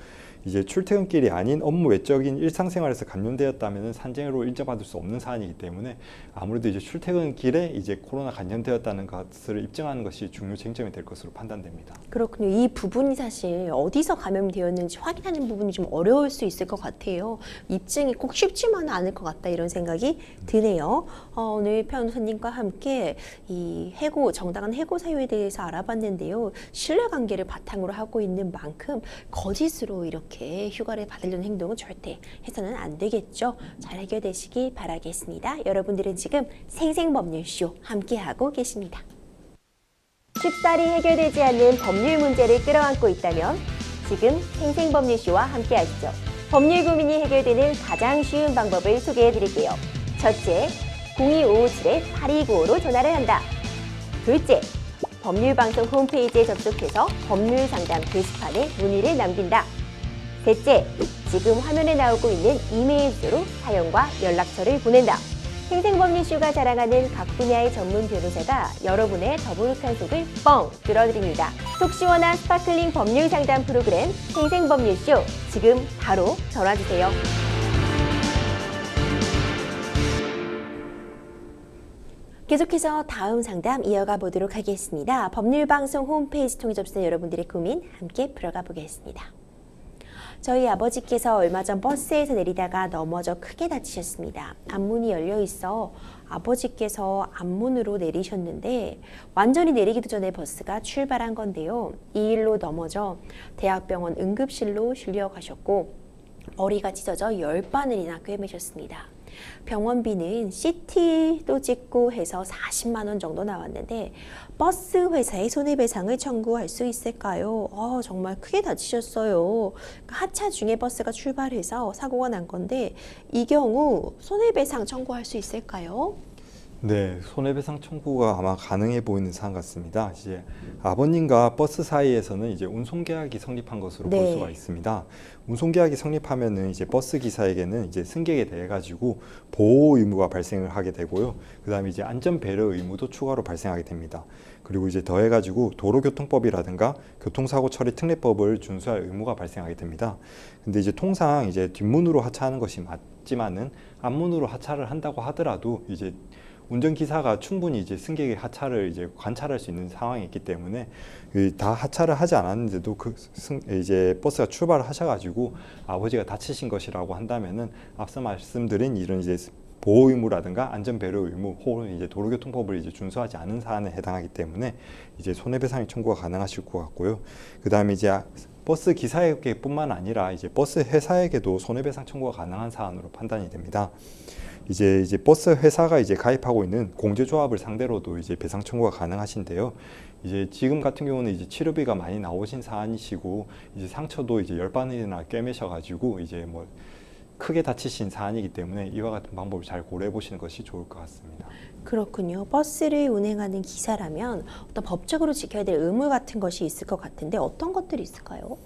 이제 출퇴근길이 아닌 업무 외적인 일상생활에서 감염되었다면 산재로 인정받을 수 없는 사안이기 때문에 아무래도 이제 출퇴근길에 이제 코로나 감염되었다는 것을 입증하는 것이 중요 쟁점이 될 것으로 판단됩니다. 그렇군요. 이 부분이 사실 어디서 감염되었는지 확인하는 부분이 좀 어려울 수 있을 것 같아요. 입증이 꼭 쉽지만은 않을 것 같다 이런 생각이 드네요. 오늘 변호사님과 함께 이 정당한 해고 사유에 대해서 알아봤는데요. 신뢰관계를 바탕으로 하고 있는 만큼 거짓으로 이렇게 휴가를 받으려는 행동은 절대 해서는 안 되겠죠. 잘 해결되시기 바라겠습니다. 여러분들은 지금 생생법률쇼 함께하고 계십니다. 쉽사리 해결되지 않는 법률 문제를 끌어안고 있다면 지금 생생법률쇼와 함께하시죠. 법률 고민이 해결되는 가장 쉬운 방법을 소개해드릴게요. 첫째, 02-557-8295로 전화를 한다. 둘째, 법률방송 홈페이지에 접속해서 법률상담 게시판에 문의를 남긴다. 셋째, 지금 화면에 나오고 있는 이메일 주소로 사연과 연락처를 보낸다. 생생법률쇼가 자랑하는 각 분야의 전문 변호사가 여러분의 더부룩한 속을 뻥 뚫어드립니다. 속 시원한 스파클링 법률 상담 프로그램 생생법률쇼, 지금 바로 전화주세요. 계속해서 다음 상담 이어가 보도록 하겠습니다. 법률방송 홈페이지 통해 접수된 여러분들의 고민 함께 풀어가 보겠습니다. 저희 아버지께서 얼마 전 버스에서 내리다가 넘어져 크게 다치셨습니다. 앞문이 열려 있어 아버지께서 앞문으로 내리셨는데 완전히 내리기도 전에 버스가 출발한 건데요. 이 일로 넘어져 대학병원 응급실로 실려가셨고 머리가 찢어져 10바늘이나 꿰매셨습니다. 병원비는 CT도 찍고 해서 40만 원 정도 나왔는데 버스 회사에 손해배상을 청구할 수 있을까요? 정말 크게 다치셨어요. 하차 중에 버스가 출발해서 사고가 난 건데 이 경우 손해배상 청구할 수 있을까요? 네, 손해배상 청구가 아마 가능해 보이는 사안 같습니다. 이제 아버님과 버스 사이에서는 이제 운송계약이 성립한 것으로 볼 수가 있습니다. 운송계약이 성립하면은 이제 버스 기사에게는 이제 승객에 대해 가지고 보호 의무가 발생을 하게 되고요. 그다음에 이제 안전 배려 의무도 추가로 발생하게 됩니다. 그리고 이제 더해 가지고 도로교통법이라든가 교통사고 처리 특례법을 준수할 의무가 발생하게 됩니다. 근데 이제 통상 이제 뒷문으로 하차하는 것이 맞지만은 앞문으로 하차를 한다고 하더라도 이제 운전기사가 충분히 이제 승객의 하차를 이제 관찰할 수 있는 상황이 있기 때문에 다 하차를 하지 않았는데도 이제 버스가 출발을 하셔가지고 아버지가 다치신 것이라고 한다면은 앞서 말씀드린 이런 이제 보호 의무라든가 안전 배려 의무 혹은 이제 도로교통법을 이제 준수하지 않은 사안에 해당하기 때문에 이제 손해배상의 청구가 가능하실 것 같고요. 그 다음에 이제 버스 기사에게뿐만 아니라 이제 버스 회사에게도 손해배상 청구가 가능한 사안으로 판단이 됩니다. 이제 버스 회사가 이제 가입하고 있는 공제조합을 상대로도 이제 배상 청구가 가능하신데요. 이제 지금 같은 경우는 이제 치료비가 많이 나오신 사안이시고 이제 상처도 이제 10바늘이나 꿰매셔가지고 이제 뭐 크게 다치신 사안이기 때문에 이와 같은 방법을 잘 고려해 보시는 것이 좋을 것 같습니다. 그렇군요. 버스를 운행하는 기사라면 어떤 법적으로 지켜야 될 의무 같은 것이 있을 것 같은데 어떤 것들이 있을까요?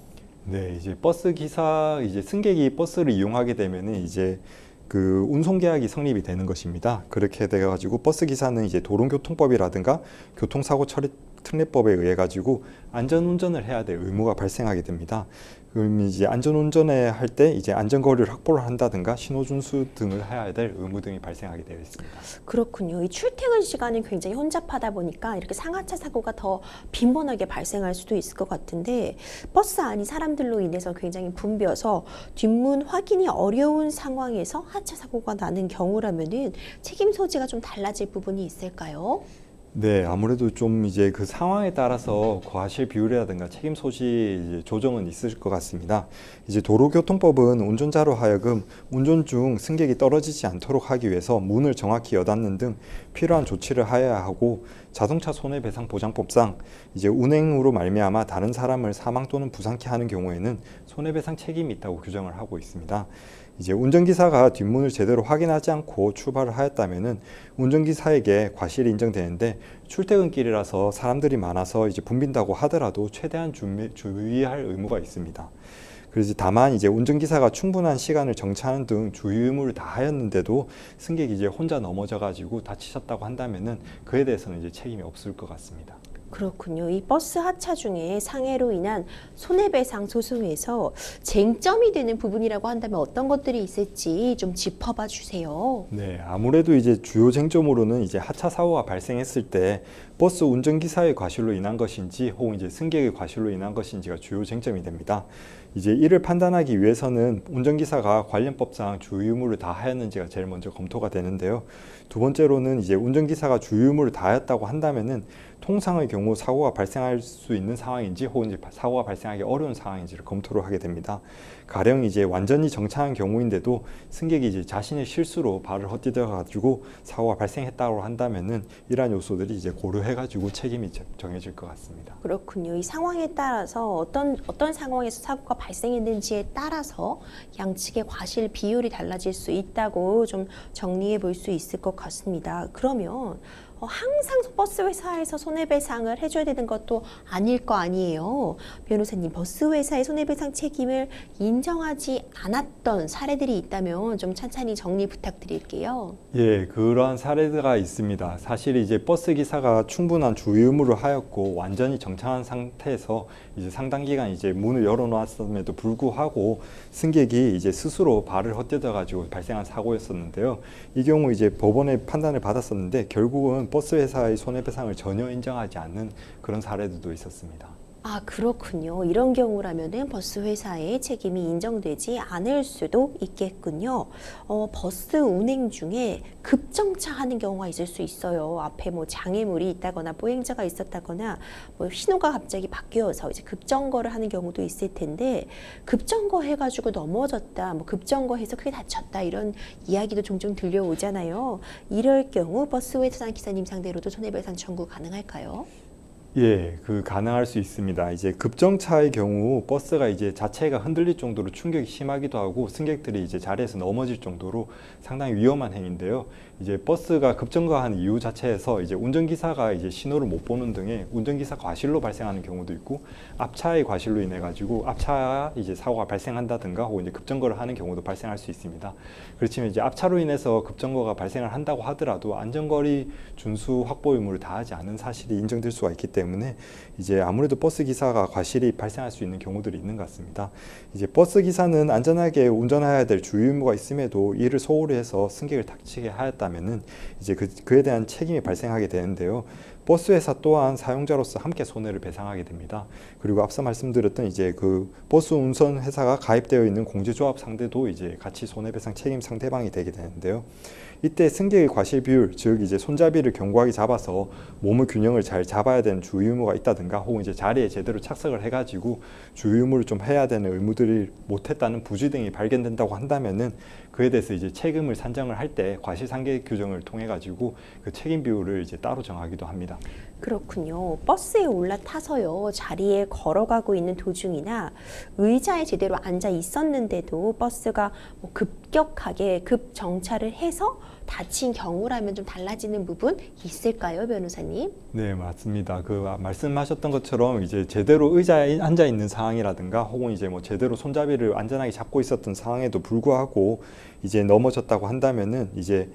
네, 이제 버스 기사 이제 승객이 버스를 이용하게 되면은 이제 그 운송계약이 성립이 되는 것입니다. 그렇게 돼가지고 버스 기사는 이제 도로교통법이라든가 교통사고 처리 특례법에 의해 가지고 안전운전을 해야 될 의무가 발생하게 됩니다. 그럼 이제 안전운전에 할 때 이제 안전거리를 확보를 한다든가 신호준수 등을 해야 될 의무 등이 발생하게 되어 있습니다. 그렇군요. 이 출퇴근 시간이 굉장히 혼잡하다 보니까 이렇게 상하차 사고가 더 빈번하게 발생할 수도 있을 것 같은데 버스 안이 사람들로 인해서 굉장히 붐벼서 뒷문 확인이 어려운 상황에서 하차 사고가 나는 경우라면은 책임 소지가 좀 달라질 부분이 있을까요? 네, 아무래도 좀 이제 그 상황에 따라서 과실 비율이라든가 책임 소지 이제 조정은 있을 것 같습니다. 이제 도로교통법은 운전자로 하여금 운전 중 승객이 떨어지지 않도록 하기 위해서 문을 정확히 여닫는 등 필요한 조치를 하여야 하고 자동차 손해배상 보장법상 이제 운행으로 말미암아 다른 사람을 사망 또는 부상케 하는 경우에는 손해배상 책임이 있다고 규정을 하고 있습니다. 이제 운전기사가 뒷문을 제대로 확인하지 않고 출발을 하였다면은 운전기사에게 과실이 인정되는데, 출퇴근길이라서 사람들이 많아서 이제 붐빈다고 하더라도 최대한 주의할 의무가 있습니다. 그래서 다만 이제 운전기사가 충분한 시간을 정차하는 등 주의 의무를 다 하였는데도 승객이 이제 혼자 넘어져 가지고 다치셨다고 한다면은 그에 대해서는 이제 책임이 없을 것 같습니다. 그렇군요. 이 버스 하차 중에 상해로 인한 손해배상 소송에서 쟁점이 되는 부분이라고 한다면 어떤 것들이 있을지 좀 짚어봐 주세요. 네, 아무래도 이제 주요 쟁점으로는 이제 하차 사고가 발생했을 때 버스 운전기사의 과실로 인한 것인지 혹은 이제 승객의 과실로 인한 것인지가 주요 쟁점이 됩니다. 이제 이를 판단하기 위해서는 운전기사가 관련 법상 주의 의무를 다하였는지가 제일 먼저 검토가 되는데요. 두 번째로는 이제 운전기사가 주의 의무를 다하였다고 한다면은 통상의 경우 사고가 발생할 수 있는 상황인지 혹은 이제 사고가 발생하기 어려운 상황인지를 검토를 하게 됩니다. 가령 이제 완전히 정차한 경우인데도 승객이 이제 자신의 실수로 발을 헛디뎌 가지고 사고가 발생했다고 한다면은 이러한 요소들이 이제 고려해 가지고 책임이 정해질 것 같습니다. 그렇군요. 이 상황에 따라서 어떤 상황에서 사고가 발생했는지에 따라서 양측의 과실 비율이 달라질 수 있다고 좀 정리해 볼 수 있을 것 같습니다. 그러면 항상 버스 회사에서 손해배상을 해줘야 되는 것도 아닐 거 아니에요. 변호사님, 버스 회사의 손해배상 책임을 인정하지 않았던 사례들이 있다면 좀 찬찬히 정리 부탁드릴게요. 예, 그러한 사례가 있습니다. 사실 이제 버스 기사가 충분한 주의 의무를 하였고 완전히 정차한 상태에서 이제 상당 기간 이제 문을 열어놓았음에도 불구하고 승객이 이제 스스로 발을 헛디뎌 가지고 발생한 사고였었는데요. 이 경우 이제 법원의 판단을 받았었는데 결국은 버스 회사의 손해배상을 전혀 인정하지 않는 그런 사례들도 있었습니다. 아, 그렇군요. 이런 경우라면은 버스 회사의 책임이 인정되지 않을 수도 있겠군요. 버스 운행 중에 급정차하는 경우가 있을 수 있어요. 앞에 뭐 장애물이 있다거나 보행자가 있었다거나 뭐 신호가 갑자기 바뀌어서 이제 급정거를 하는 경우도 있을 텐데, 급정거 해가지고 넘어졌다, 뭐 급정거해서 크게 다쳤다, 이런 이야기도 종종 들려오잖아요. 이럴 경우 버스 회사 기사님 상대로도 손해배상 청구 가능할까요? 예, 가능할 수 있습니다. 이제 급정차의 경우 버스가 이제 자체가 흔들릴 정도로 충격이 심하기도 하고 승객들이 이제 자리에서 넘어질 정도로 상당히 위험한 행위인데요. 이제 버스가 급정거한 이유 자체에서 이제 운전기사가 이제 신호를 못 보는 등의 운전기사 과실로 발생하는 경우도 있고, 앞차의 과실로 인해 가지고 앞차가 이제 사고가 발생한다든가 혹은 이제 급정거를 하는 경우도 발생할 수 있습니다. 그렇지만 이제 앞차로 인해서 급정거가 발생을 한다고 하더라도 안전거리 준수 확보 의무를 다하지 않은 사실이 인정될 수가 있기 때문에 이제 아무래도 버스 기사가 과실이 발생할 수 있는 경우들이 있는 것 같습니다. 이제 버스 기사는 안전하게 운전해야 될 주의 의무가 있음에도 이를 소홀히 해서 승객을 다치게 하였다면은 이제 그에 대한 책임이 발생하게 되는데요. 버스 회사 또한 사용자로서 함께 손해를 배상하게 됩니다. 그리고 앞서 말씀드렸던 이제 버스 운선 회사가 가입되어 있는 공제조합 상대도 이제 같이 손해배상 책임 상대방이 되게 되는데요. 이때 승객의 과실 비율, 즉 이제 손잡이를 견고하게 잡아서 몸의 균형을 잘 잡아야 되는 주의 의무가 있다든가 혹은 이제 자리에 제대로 착석을 해가지고 주의 의무를 좀 해야 되는 의무들이 못했다는 부지 등이 발견된다고 한다면은 그에 대해서 이제 책임을 산정을 할 때 과실상계 규정을 통해 가지고 그 책임 비율을 이제 따로 정하기도 합니다. 그렇군요. 버스에 올라타서요, 자리에 걸어가고 있는 도중이나 의자에 제대로 앉아 있었는데도 버스가 뭐 급격하게 급정차를 해서 다친 경우라면 좀 달라지는 부분 있을까요, 변호사님? 네, 맞습니다. 말씀하셨던 것처럼 이제 제대로 의자에 앉아 있는 상황이라든가 혹은 이제 뭐 제대로 손잡이를 안전하게 잡고 있었던 상황에도 불구하고 이제 넘어졌다고 한다면은 이제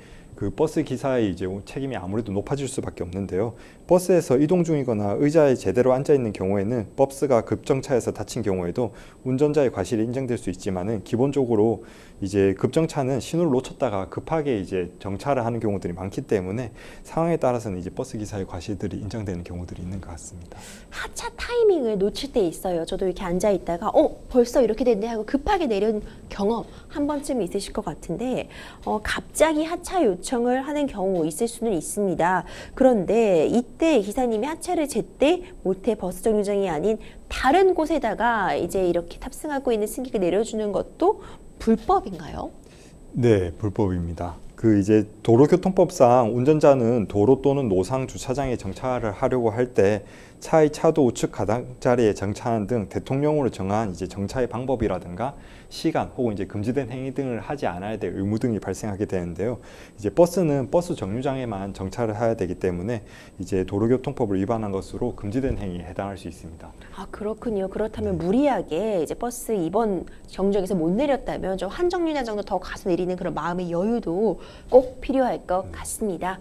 버스 기사의 이제 책임이 아무래도 높아질 수밖에 없는데요. 버스에서 이동 중이거나 의자에 제대로 앉아 있는 경우에는 버스가 급정차해서 다친 경우에도 운전자의 과실이 인정될 수 있지만은 기본적으로 이제 급정차는 신호를 놓쳤다가 급하게 이제 정차를 하는 경우들이 많기 때문에 상황에 따라서는 이제 버스 기사의 과실들이 인정되는 경우들이 있는 것 같습니다. 하차 타이밍을 놓칠 때 있어요. 저도 이렇게 앉아 있다가 벌써 이렇게 됐네 하고 급하게 내린 경험 한 번쯤 있으실 것 같은데, 갑자기 하차 요청을 하는 경우 있을 수는 있습니다. 그런데 이때 기사님이 하차를 제때 못해 버스 정류장이 아닌 다른 곳에다가 이제 이렇게 탑승하고 있는 승객을 내려주는 것도 불법인가요? 네, 불법입니다. 그 이제 도로교통법상 운전자는 도로 또는 노상 주차장에 정차를 하려고 할 때 차의 차도 우측 가장자리에 정차하는 등 대통령으로 정한 이제 정차의 방법이라든가 시간 혹은 이제 금지된 행위 등을 하지 않아야 될 의무 등이 발생하게 되는데요. 이제 버스는 버스 정류장에만 정차를 해야 되기 때문에 이제 도로교통법을 위반한 것으로 금지된 행위에 해당할 수 있습니다. 아, 그렇군요. 그렇다면 무리하게 이제 버스 2번 정류장에서 못 내렸다면 좀 한 정류장 정도 더 가서 내리는 그런 마음의 여유도 꼭 필요할 것 같습니다.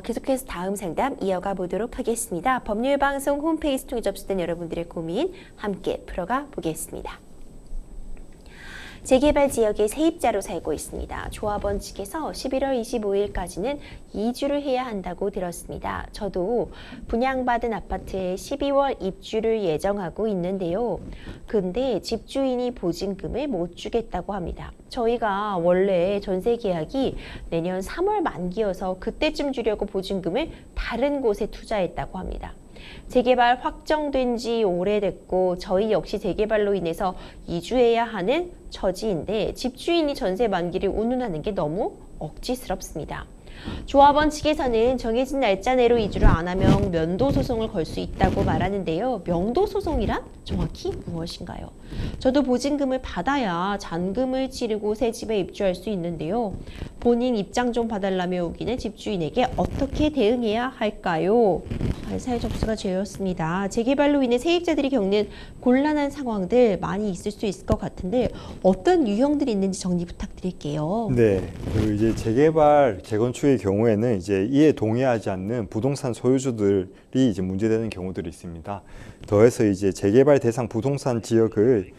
계속해서 다음 상담 이어가 보도록 하겠습니다. 법률방송 홈페이지 통해 접수된 여러분들의 고민 함께 풀어가 보겠습니다. 재개발 지역에 세입자로 살고 있습니다. 조합원 측에서 11월 25일까지는 이주를 해야 한다고 들었습니다. 저도 분양받은 아파트에 12월 입주를 예정하고 있는데요. 근데 집주인이 보증금을 못 주겠다고 합니다. 저희가 원래 전세 계약이 내년 3월 만기여서 그때쯤 주려고 보증금을 다른 곳에 투자했다고 합니다. 재개발 확정된 지 오래됐고 저희 역시 재개발로 인해서 이주해야 하는 처지인데 집주인이 전세 만기를 운운하는 게 너무 억지스럽습니다. 조합원 측에서는 정해진 날짜 내로 이주를 안 하면 면도 소송을 걸 수 있다고 말하는데요. 면도 소송이란 정확히 무엇인가요? 저도 보증금을 받아야 잔금을 치르고 새 집에 입주할 수 있는데요. 본인 입장 좀 봐달라며 우기는 집주인에게 어떻게 대응해야 할까요? 사회 접수가 죄였습니다. 재개발로 인해 세입자들이 겪는 곤란한 상황들 많이 있을 수 있을 것 같은데 어떤 유형들이 있는지 정리 부탁드릴게요. 네, 그 이제 재개발, 재건축의 경우에는 이제 이에 동의하지 않는 부동산 소유주들이 이제 문제되는 경우들이 있습니다. 더해서 이제 재개발 대상 부동산 지역을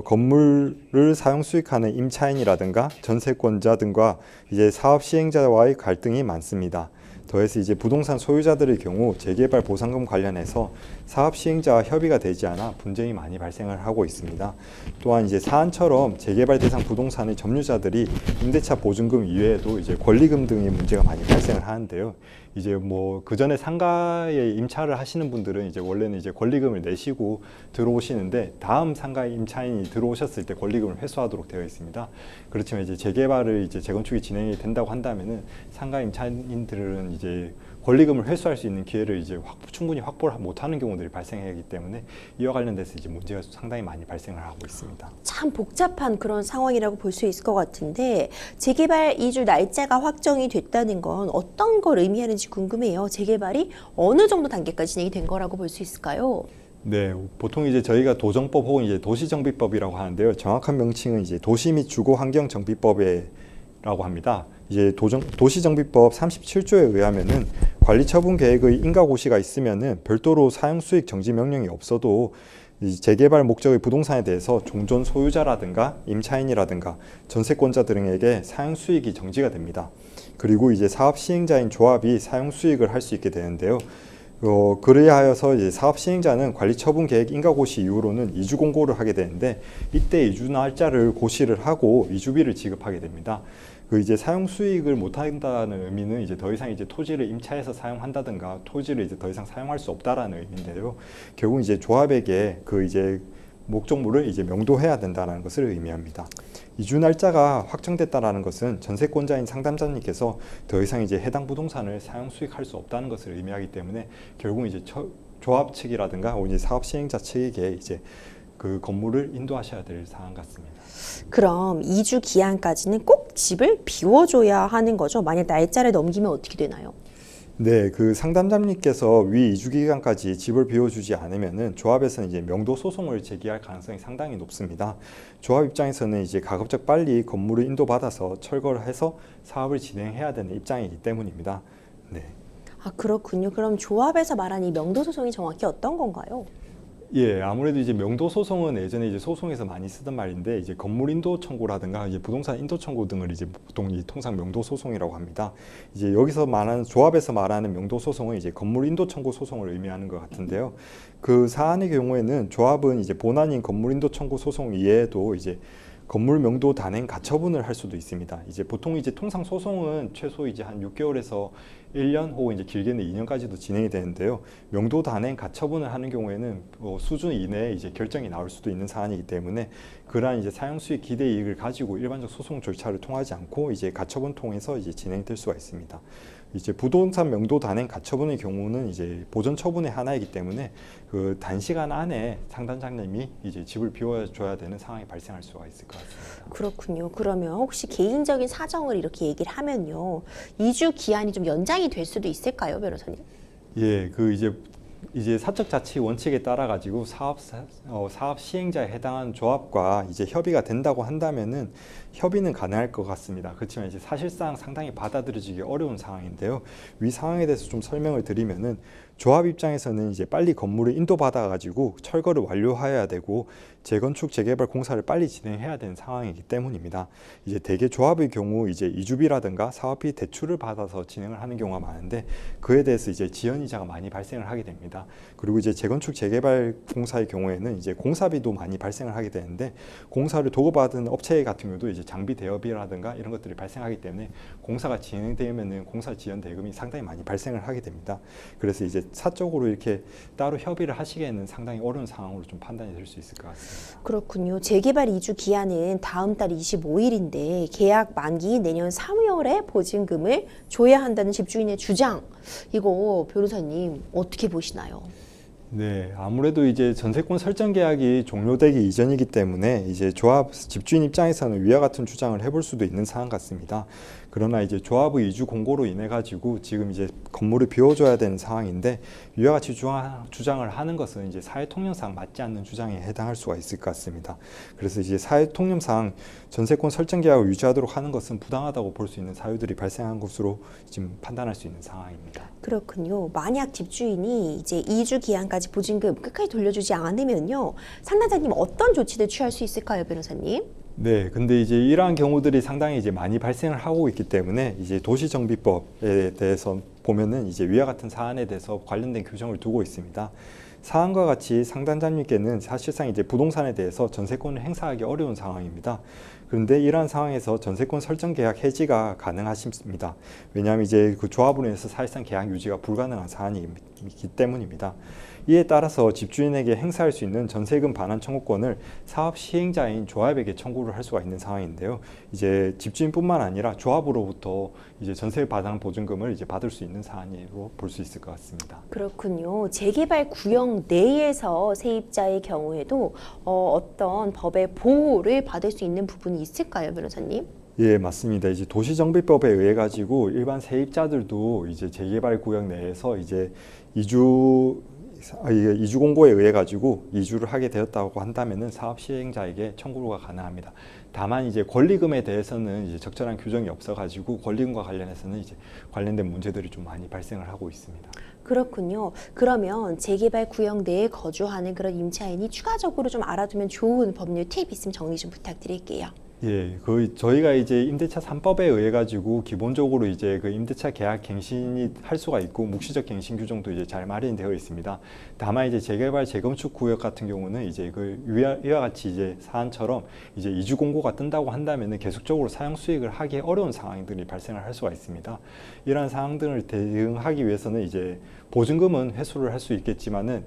건물을 사용 수익하는 임차인이라든가 전세권자 등과 이제 사업 시행자와의 갈등이 많습니다. 더해서 이제 부동산 소유자들의 경우 재개발 보상금 관련해서 사업 시행자와 협의가 되지 않아 분쟁이 많이 발생을 하고 있습니다. 또한 이제 사안처럼 재개발 대상 부동산의 점유자들이 임대차 보증금 이외에도 이제 권리금 등의 문제가 많이 발생을 하는데요. 이제 뭐 그 전에 상가에 임차를 하시는 분들은 이제 원래는 이제 권리금을 내시고 들어오시는데 다음 상가에 임차인이 들어오셨을 때 권리금을 회수하도록 되어 있습니다. 그렇지만 이제 재개발을 이제 재건축이 진행이 된다고 한다면은 상가 임차인들은 이제 권리금을 회수할 수 있는 기회를 이제 충분히 확보를 못하는 경우들이 발생하기 때문에 이와 관련돼서 이제 문제가 상당히 많이 발생을 하고 있습니다. 참 복잡한 그런 상황이라고 볼 수 있을 것 같은데 재개발 이주 날짜가 확정이 됐다는 건 어떤 걸 의미하는지 궁금해요. 재개발이 어느 정도 단계까지 진행이 된 거라고 볼 수 있을까요? 네, 보통 이제 저희가 도정법 혹은 이제 도시정비법이라고 하는데요. 정확한 명칭은 이제 도시 및 주거환경정비법이라고 합니다. 이제 도시정비법 37조에 의하면은 관리처분 계획의 인가고시가 있으면은 별도로 사용수익 정지 명령이 없어도 이 재개발 목적의 부동산에 대해서 종전 소유자라든가 임차인이라든가 전세권자 등에게 사용수익이 정지가 됩니다. 그리고 이제 사업 시행자인 조합이 사용수익을 할 수 있게 되는데요. 그리하여서 이제 사업 시행자는 관리처분 계획 인가고시 이후로는 이주 공고를 하게 되는데 이때 이주 날짜를 고시를 하고 이주비를 지급하게 됩니다. 그 이제 사용 수익을 못 한다는 의미는 이제 더 이상 이제 토지를 임차해서 사용한다든가 토지를 이제 더 이상 사용할 수 없다라는 의미인데요. 결국 이제 조합에게 그 이제 목적물을 이제 명도해야 된다는 것을 의미합니다. 이주 날짜가 확정됐다라는 것은 전세권자인 상담자님께서 더 이상 이제 해당 부동산을 사용 수익할 수 없다는 것을 의미하기 때문에 결국 이제 조합 측이라든가 이제 사업 시행자 측에게 이제 그 건물을 인도하셔야 될 사안 같습니다. 그럼 이주 기한까지는 꼭 집을 비워줘야 하는 거죠? 만약 날짜를 넘기면 어떻게 되나요? 네, 그 상담자님께서 위 이주 기간까지 집을 비워주지 않으면은 조합에서는 이제 명도 소송을 제기할 가능성이 상당히 높습니다. 조합 입장에서는 이제 가급적 빨리 건물을 인도받아서 철거를 해서 사업을 진행해야 되는 입장이기 때문입니다. 네. 아, 그렇군요. 그럼 조합에서 말하는 이 명도 소송이 정확히 어떤 건가요? 예, 아무래도 이제 명도 소송은 예전에 이제 소송에서 많이 쓰던 말인데 이제 건물 인도 청구라든가 이제 부동산 인도 청구 등을 이제 보통 통상 명도 소송이라고 합니다. 이제 여기서 말하는 조합에서 말하는 명도 소송은 이제 건물 인도 청구 소송을 의미하는 것 같은데요. 그 사안의 경우에는 조합은 이제 본안인 건물 인도 청구 소송 이외에도 이제 건물 명도 단행 가처분을 할 수도 있습니다. 이제 보통 이제 통상 소송은 최소 이제 한 6개월에서 1년 혹은 이제 길게는 2년까지도 진행이 되는데요. 명도 단행 가처분을 하는 경우에는 수준 이내에 이제 결정이 나올 수도 있는 사안이기 때문에 그러한 이제 사용 수익 기대 이익을 가지고 일반적 소송 절차를 통하지 않고 이제 가처분 통해서 이제 진행될 수가 있습니다. 이제 부동산 명도 단행 가처분의 경우는 이제 보전 처분의 하나이기 때문에 그 단시간 안에 상담자님이 이제 집을 비워줘야 되는 상황이 발생할 수가 있을 것 같습니다. 그렇군요. 그러면 혹시 개인적인 사정을 이렇게 얘기를 하면요, 이주 기한이 좀 연장이 될 수도 있을까요, 변호사님? 예, 그 이제 사적 자치 원칙에 따라 가지고 사업 시행자에 해당하는 조합과 이제 협의가 된다고 한다면은 협의는 가능할 것 같습니다. 그렇지만 이제 사실상 상당히 받아들여지기 어려운 상황인데요. 위 상황에 대해서 좀 설명을 드리면은 조합 입장에서는 이제 빨리 건물을 인도받아 가지고 철거를 완료해야 되고 재건축 재개발 공사를 빨리 진행해야 되는 상황이기 때문입니다. 이제 대개 조합의 경우 이제 이주비라든가 사업비 대출을 받아서 진행을 하는 경우가 많은데 그에 대해서 이제 지연이자가 많이 발생을 하게 됩니다. 그리고 이제 재건축 재개발 공사의 경우에는 이제 공사비도 많이 발생을 하게 되는데 공사를 도급받은 업체 같은 경우도 이제 장비 대여비라든가 이런 것들이 발생하기 때문에 공사가 진행되면은 공사 지연 대금이 상당히 많이 발생을 하게 됩니다. 그래서 이제 사적으로 이렇게 따로 협의를 하시기에는 상당히 어려운 상황으로 좀 판단이 될 수 있을 것 같습니다. 그렇군요. 재개발 이주 기한은 다음 달 25일인데 계약 만기 내년 3월에 보증금을 줘야 한다는 집주인의 주장, 이거 변호사님 어떻게 보시나요? 네, 아무래도 이제 전세권 설정 계약이 종료되기 이전이기 때문에 이제 조합 집주인 입장에서는 위와 같은 주장을 해볼 수도 있는 상황 같습니다. 그러나 이제 조합의 이주 공고로 인해 가지고 지금 이제 건물을 비워줘야 되는 상황인데 위와 같이 주장을 하는 것은 이제 사회통념상 맞지 않는 주장에 해당할 수가 있을 것 같습니다. 그래서 이제 사회통념상 전세권 설정 계약을 유지하도록 하는 것은 부당하다고 볼 수 있는 사유들이 발생한 것으로 지금 판단할 수 있는 상황입니다. 그렇군요. 만약 집주인이 이제 이주 기한까지 보증금 끝까지 돌려주지 않으면요, 상담자님 어떤 조치를 취할 수 있을까요, 변호사님? 네, 근데 이제 이러한 경우들이 상당히 이제 많이 발생을 하고 있기 때문에 이제 도시정비법에 대해서 보면은 이제 위와 같은 사안에 대해서 관련된 규정을 두고 있습니다. 사안과 같이 상담자님께는 사실상 이제 부동산에 대해서 전세권을 행사하기 어려운 상황입니다. 그런데 이러한 상황에서 전세권 설정 계약 해지가 가능하십니다. 왜냐하면 이제 그 조합으로 인해서 사실상 계약 유지가 불가능한 사안이기 때문입니다. 이에 따라서 집주인에게 행사할 수 있는 전세금 반환 청구권을 사업 시행자인 조합에게 청구를 할 수가 있는 상황인데요. 이제 집주인뿐만 아니라 조합으로부터 이제 전세 반환 보증금을 이제 받을 수 있는 사안으로 볼 수 있을 것 같습니다. 그렇군요. 재개발 구역 내에서 세입자의 경우에도 어떤 법의 보호를 받을 수 있는 부분이 있을까요, 변호사님? 예, 맞습니다. 이제 도시정비법에 의해 가지고 일반 세입자들도 이제 재개발 구역 내에서 이제 이주 공고에 의해 가지고 이주를 하게 되었다고 한다면은 사업 시행자에게 청구가 가능합니다. 다만 이제 권리금에 대해서는 이제 적절한 규정이 없어 가지고 권리금과 관련해서는 이제 관련된 문제들이 좀 많이 발생을 하고 있습니다. 그렇군요. 그러면 재개발 구역 내에 거주하는 그런 임차인이 추가적으로 좀 알아두면 좋은 법률 팁 있으면 정리 좀 부탁드릴게요. 예, 저희가 이제 임대차 3법에 의해 가지고 기본적으로 이제 그 임대차 계약 갱신이 할 수가 있고 묵시적 갱신 규정도 이제 잘 마련되어 있습니다. 다만 이제 재개발 재건축 구역 같은 경우는 이제 그 위와 같이 이제 사안처럼 이제 이주 공고가 뜬다고 한다면은 계속적으로 사용 수익을 하기 어려운 상황들이 발생을 할 수가 있습니다. 이러한 상황들을 대응하기 위해서는 이제 보증금은 회수를 할 수 있겠지만은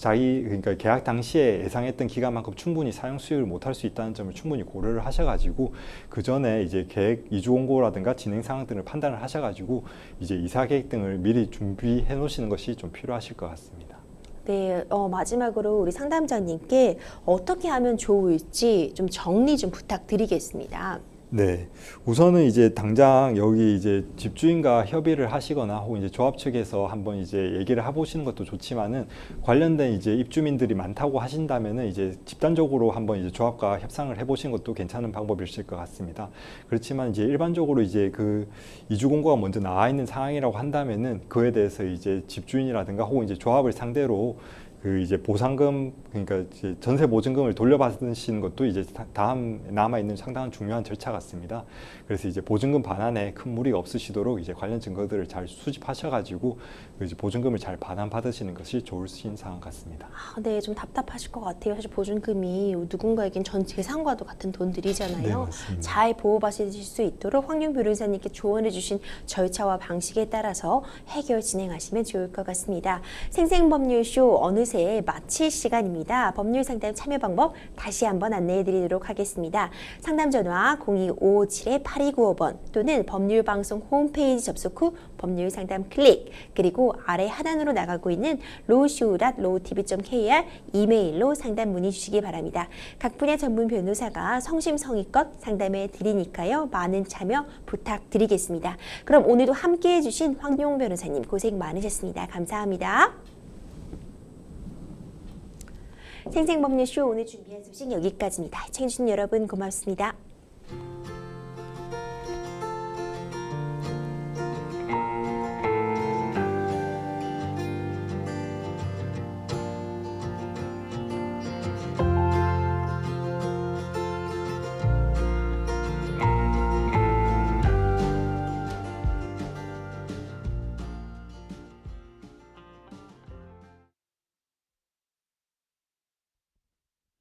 그러니까 계약 당시에 예상했던 기간만큼 충분히 사용 수익을 못할 수 있다는 점을 충분히 고려를 하셔가지고 그 전에 이제 계획 이주 공고라든가 진행 상황 등을 판단을 하셔가지고 이제 이사 계획 등을 미리 준비해 놓으시는 것이 좀 필요하실 것 같습니다. 네, 마지막으로 우리 상담자님께 어떻게 하면 좋을지 좀 정리 좀 부탁드리겠습니다. 네, 우선은 이제 당장 여기 이제 집주인과 협의를 하시거나 혹은 이제 조합 측에서 한번 이제 얘기를 해보시는 것도 좋지만은 관련된 이제 입주민들이 많다고 하신다면은 이제 집단적으로 한번 이제 조합과 협상을 해보시는 것도 괜찮은 방법이실 것 같습니다. 그렇지만 이제 일반적으로 이제 그 이주 공고가 먼저 나와 있는 상황이라고 한다면은 그에 대해서 이제 집주인이라든가 혹은 이제 조합을 상대로 그 이제 보상금, 그러니까 이제 전세 보증금을 돌려받으시는 것도 이제 다음 남아 있는 상당한 중요한 절차 같습니다. 그래서 이제 보증금 반환에 큰 무리가 없으시도록 이제 관련 증거들을 잘 수집하셔가지고 이제 보증금을 잘 반환받으시는 것이 좋으신 상황 같습니다. 아, 네, 좀 답답하실 것 같아요. 사실 보증금이 누군가에겐 전 재산과도 같은 돈들이잖아요. 네, 맞습니다. 잘 보호받으실 수 있도록 황용 변호사님께 조언해주신 절차와 방식에 따라서 해결 진행하시면 좋을 것 같습니다. 생생법률쇼 어느새 마칠 시간입니다. 법률 상담 참여 방법 다시 한번 안내해드리도록 하겠습니다. 상담 전화 02557-8295번 또는 법률방송 홈페이지 접속 후 법률 상담 클릭, 그리고 아래 하단으로 나가고 있는 lowshow.lowtv.kr 이메일로 상담 문의 주시기 바랍니다. 각 분야 전문 변호사가 성심성의껏 상담해 드리니까요. 많은 참여 부탁드리겠습니다. 그럼 오늘도 함께해 주신 황용 변호사님 고생 많으셨습니다. 감사합니다. 생생법률쇼 오늘 준비한 소식 여기까지입니다. 시청해주신 여러분 고맙습니다.